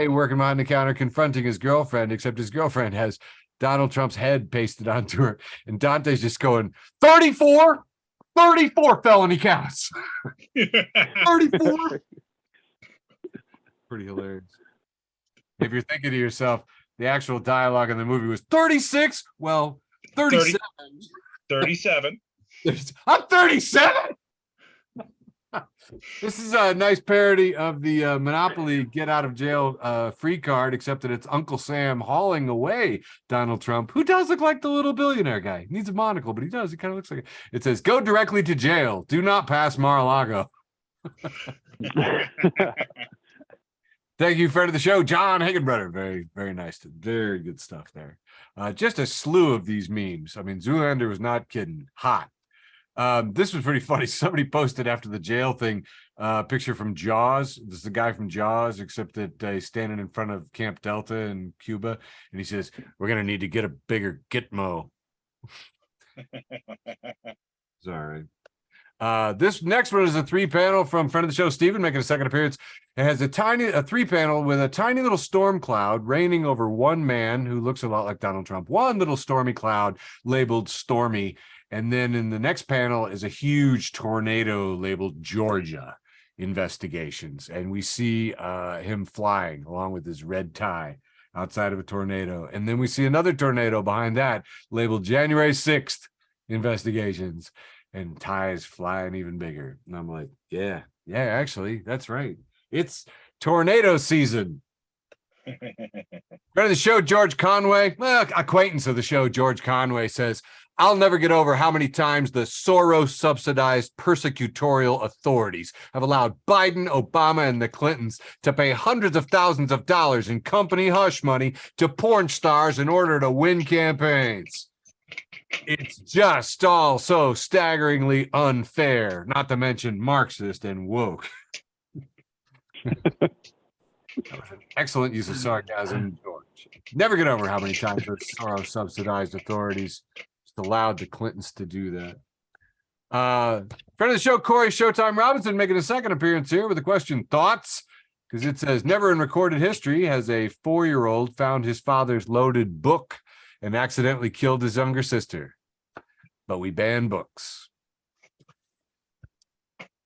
working behind the counter confronting his girlfriend, except his girlfriend has Donald Trump's head pasted onto her, and Dante's just going 34 felony counts. 34. Pretty hilarious. If you're thinking to yourself, the actual dialogue in the movie was 36. Well, 37. 37. I'm 37. This is a nice parody of the Monopoly get out of jail free card, except that it's Uncle Sam hauling away Donald Trump, who does look like the little billionaire guy. He needs a monocle, but he does. He kind of looks like it. It says, go directly to jail. Do not pass Mar-a-Lago. Thank you, friend of the show, John Higginbrother. Very, very nice. Very good stuff there. Just a slew of these memes. I mean, Zoolander was not kidding. Hot. This was pretty funny. Somebody posted after the jail thing a picture from Jaws. This is the guy from Jaws, except that he's standing in front of Camp Delta in Cuba. And he says, we're going to need to get a bigger Gitmo. Sorry. This next one is a 3-panel from friend of the show, Steven, making a second appearance. It has a 3-panel with a tiny little storm cloud raining over one man who looks a lot like Donald Trump. One little stormy cloud labeled Stormy. And then in the next panel is a huge tornado labeled Georgia Investigations. And we see him flying along with his red tie outside of a tornado. And then we see another tornado behind that labeled January 6th Investigations. And ties flying even bigger. And I'm like, yeah, actually, that's right. It's tornado season. Friend of the show, George Conway, acquaintance of the show, George Conway says, I'll never get over how many times the Soros-subsidized persecutorial authorities have allowed Biden, Obama, and the Clintons to pay hundreds of thousands of dollars in company hush money to porn stars in order to win campaigns. It's just all so staggeringly unfair, not to mention Marxist and woke. Excellent use of sarcasm, George. Never get over how many times the Soros-subsidized authorities just allowed the Clintons to do that. Friend of the show, Corey Showtime Robinson, making a second appearance here with a question, thoughts? Because it says, never in recorded history has a 4-year-old found his father's loaded book and accidentally killed his younger sister. But we ban books.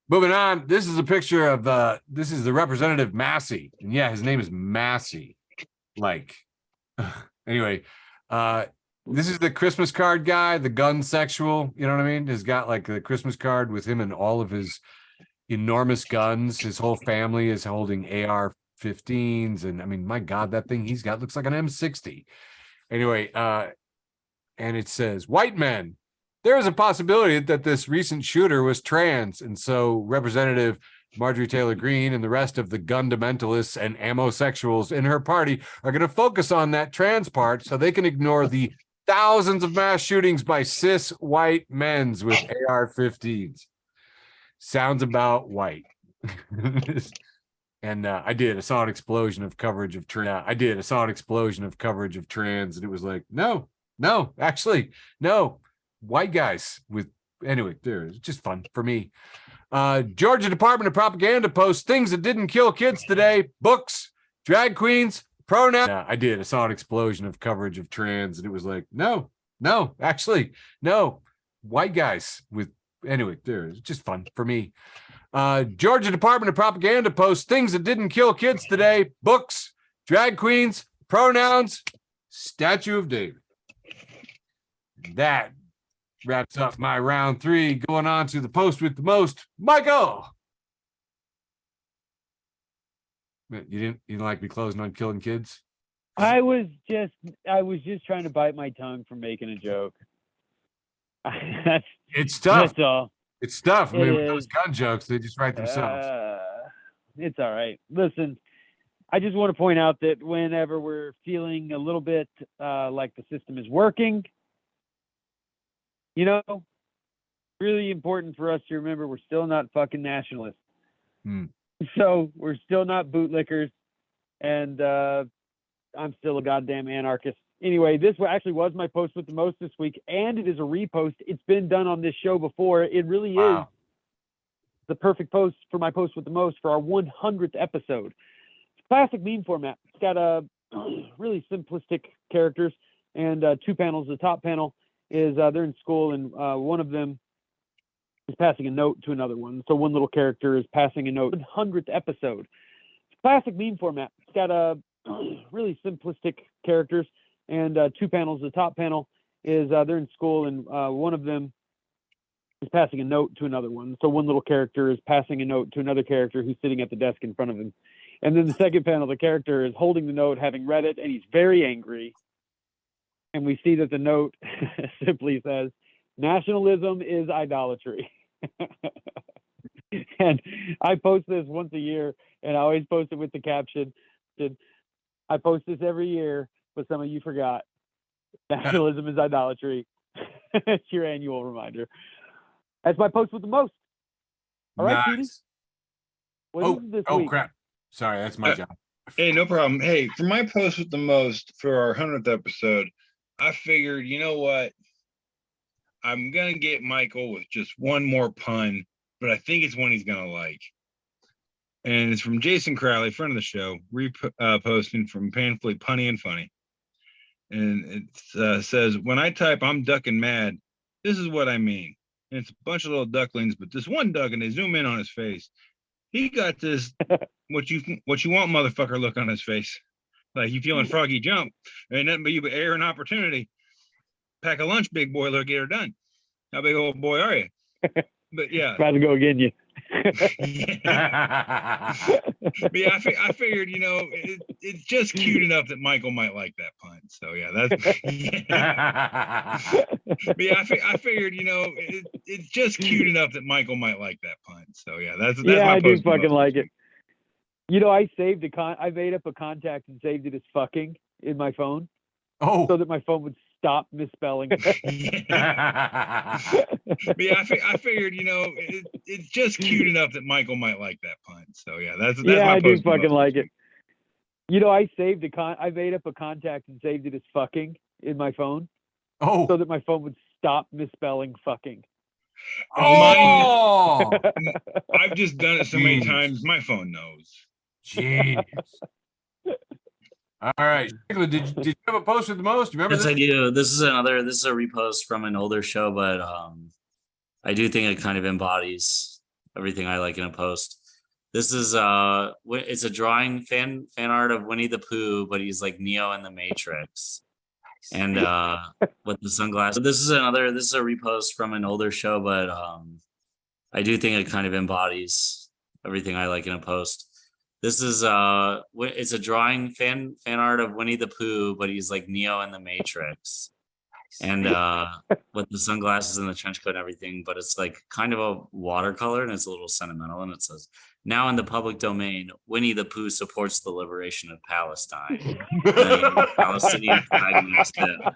Moving on, this is a picture of, this is the Representative Massey. And yeah, his name is Massey. Like, anyway, this is the Christmas card guy, the gun sexual, you know what I mean? He's got like the Christmas card with him and all of his enormous guns. His whole family is holding AR-15s. And I mean, my God, that thing he's got looks like an M60. Anyway, and it says, white men, There is a possibility that this recent shooter was trans, and so Representative Marjorie Taylor Greene and the rest of the gundamentalists and ammosexuals in her party are going to focus on that trans part so they can ignore the thousands of mass shootings by cis white men's with AR-15s. Sounds about white. And I saw an explosion of coverage of trans. And it was like, no, actually, no. White guys with, anyway, it's just fun for me. Georgia Department of Propaganda posts things that didn't kill kids today: books, drag queens, pronouns. I saw an explosion of coverage of trans, and it was like, no, actually, no. White guys with, anyway, it's just fun for me. Georgia Department of Propaganda posts things that didn't kill kids today: books, drag queens, pronouns, Statue of David. That wraps up my round 3. Going on to the post with the most, Michael. You didn't like me closing on killing kids? I was just trying to bite my tongue from making a joke. It's tough. That's all. It's tough. I mean, with It those is. gun jokes, they just write themselves. It's all right. Listen, I just want to point out that whenever we're feeling a little bit like the system is working, really important for us to remember we're still not fucking nationalists. So we're still not bootlickers, and I'm still a goddamn anarchist. Anyway, this actually was my post with the most this week, and it is a repost. It's been done on this show before. It really is the perfect post for my post with the most for our 100th episode. It's classic meme format. It's got really simplistic characters and 2 panels. The top panel is they're in school, and one of them is passing a note to another one. So one little character is passing a note. 100th episode. It's classic meme format. It's got really simplistic characters and 2 panels. The top panel is they're in school, and one of them is passing a note to another one. So one little character is passing a note to another character who's sitting at the desk in front of him. And then the second panel, the character is holding the note, having read it, and he's very angry. And we see that the note simply says, "Nationalism is idolatry." And I post this once a year, and I always post it with the caption, "I post this every year, but some of you forgot. Nationalism is idolatry." It's your annual reminder. That's my post with the most. All right, Petey. What is this week? Crap. Sorry, that's my job. Hey, no problem. Hey, for my post with the most for our 100th episode, I figured, you know what? I'm going to get Michael with just one more pun, but I think it's one he's going to like. And it's from Jason Crowley, friend of the show, posting from Painfully Punny and Funny. And it says, when I type, "I'm ducking mad," this is what I mean. And it's a bunch of little ducklings, but this one duck, and they zoom in on his face. He got this, what you want, motherfucker, look on his face. Like you feeling froggy jump. Ain't nothing but you but air and opportunity. Pack a lunch, big boy, look, get her done. How big old boy are you? But yeah. About to go again, you. But yeah, I figured, it's just cute enough that Michael might like that pun. So yeah, that's. But yeah, I figured, it's just cute enough that Michael might like that pun. So yeah, that's Yeah, my I do post fucking like it. week. I made up a contact and saved it as fucking in my phone, Oh, so that my phone would stop misspelling. But yeah, I figured, it's just cute enough that Michael might like that pun. So yeah, that's Yeah, my I do post fucking this like it. week. I made up a contact and saved it as fucking in my phone, oh, so that my phone would stop misspelling fucking. oh! I've just done it so many Jeez. times, my phone knows. Genius. All right, did you have a post with the most? You remember Yes, this? I do. This is a repost from an older show, but I do think it kind of embodies everything I like in a post. This is it's a drawing fan art of Winnie the Pooh, but he's like Neo in the Matrix. And with the sunglasses. This is a repost from an older show, but I do think it kind of embodies everything I like in a post. This is it's a drawing fan art of Winnie the Pooh, but he's like Neo in the Matrix. and with the sunglasses and the trench coat and everything, but it's like kind of a watercolor and it's a little sentimental, and it says, "Now in the public domain, Winnie the Pooh supports the liberation of Palestine." And then Palestinian flag next to it.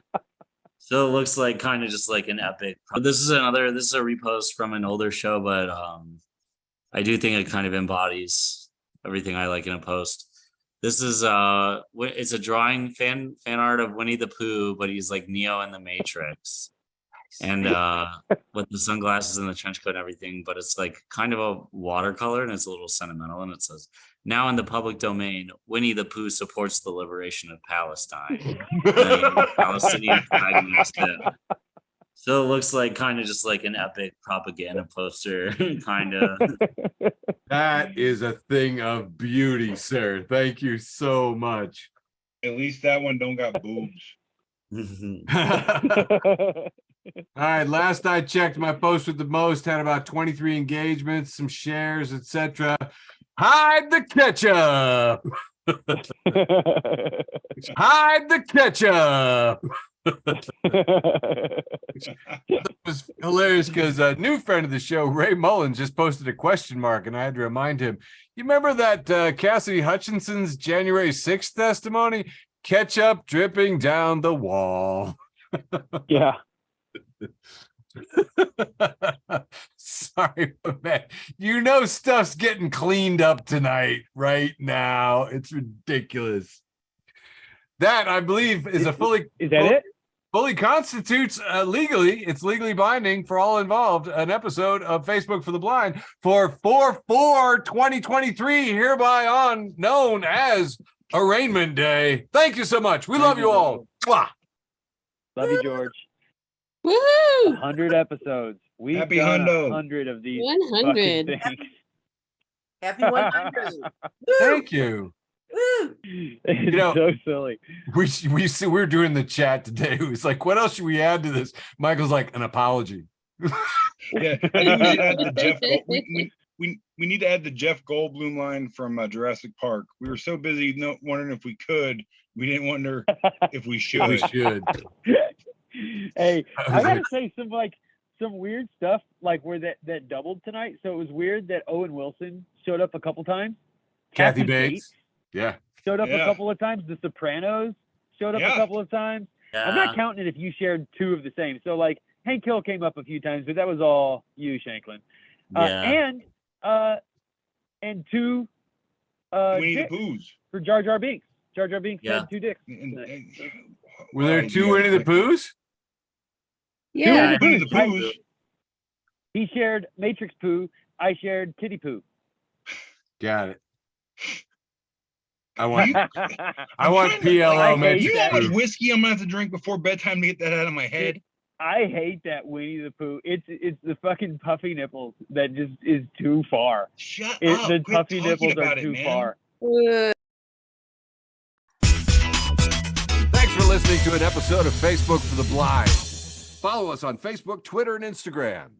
So it looks like kind of just like an epic. This is a repost from an older show, but I do think it kind of embodies everything I like in a post. This is it's a drawing fan art of Winnie the Pooh, but he's like Neo in the Matrix, and with the sunglasses and the trench coat and everything, but it's like kind of a watercolor and it's a little sentimental, and it says, "Now in the public domain, Winnie the Pooh supports the liberation of Palestine." And then Palestinian flag next to it. So it looks like kind of just like an epic propaganda poster, kind of. That is a thing of beauty, sir. Thank you so much. At least that one don't got boobs. All right, last I checked, my post with the most had about 23 engagements, some shares, etc. Hide the ketchup. Hide the ketchup. It was hilarious because a new friend of the show, Ray Mullins, just posted a question mark, and I had to remind him. You remember that Cassidy Hutchinson's January 6th testimony? Ketchup dripping down the wall. Yeah. Sorry, man. You know stuff's getting cleaned up tonight, right now. It's ridiculous. That, I believe, is it? Fully constitutes legally, it's legally binding for all involved, an episode of Facebook for the Blind for 4/4/2023, hereby on known as Arraignment Day. Thank you so much. We love you all. Mwah. Love you, George. Woohoo! 100 episodes. We've Happy done hundo. 100 of these 100. fucking things. Happy 100. Thank you. Woo! It's so silly. We're doing the chat today. It was like, what else should we add to this? Michael's like, an apology. Yeah, I think we should add the Jeff. We need to add the Jeff Goldblum line from Jurassic Park. We were so busy wondering if we could, we didn't wonder if we should. We should. Hey, I gotta say some weird stuff like where that doubled tonight. So it was weird that Owen Wilson showed up a couple times. Kathy Bates. Yeah. Showed up a Yeah. couple of times. The Sopranos showed up a Yeah. couple of times. I'm not counting it if you shared two of the same. So like Hank Hill came up a few times, but that was all you, Shanklin. And two Winnie the dicks Poohs. for Jar Jar Binks. Jar Jar Binks Yeah. had two dicks. Were there two Winnie the Poohs? Yeah. Winnie the Poohs. He shared Matrix Poo. I shared Kitty Poo. Got it. I want I PLO hate Do you Matrix know how much Poo. whiskey I'm gonna have to drink before bedtime to get that out of my head? I hate that Winnie the Pooh. It's the fucking puffy nipples that just is too far. Shut up. The Quit puffy talking nipples about are it, too man. far. Thanks for listening to an episode of Facebook for the Blind. Follow us on Facebook, Twitter, and Instagram.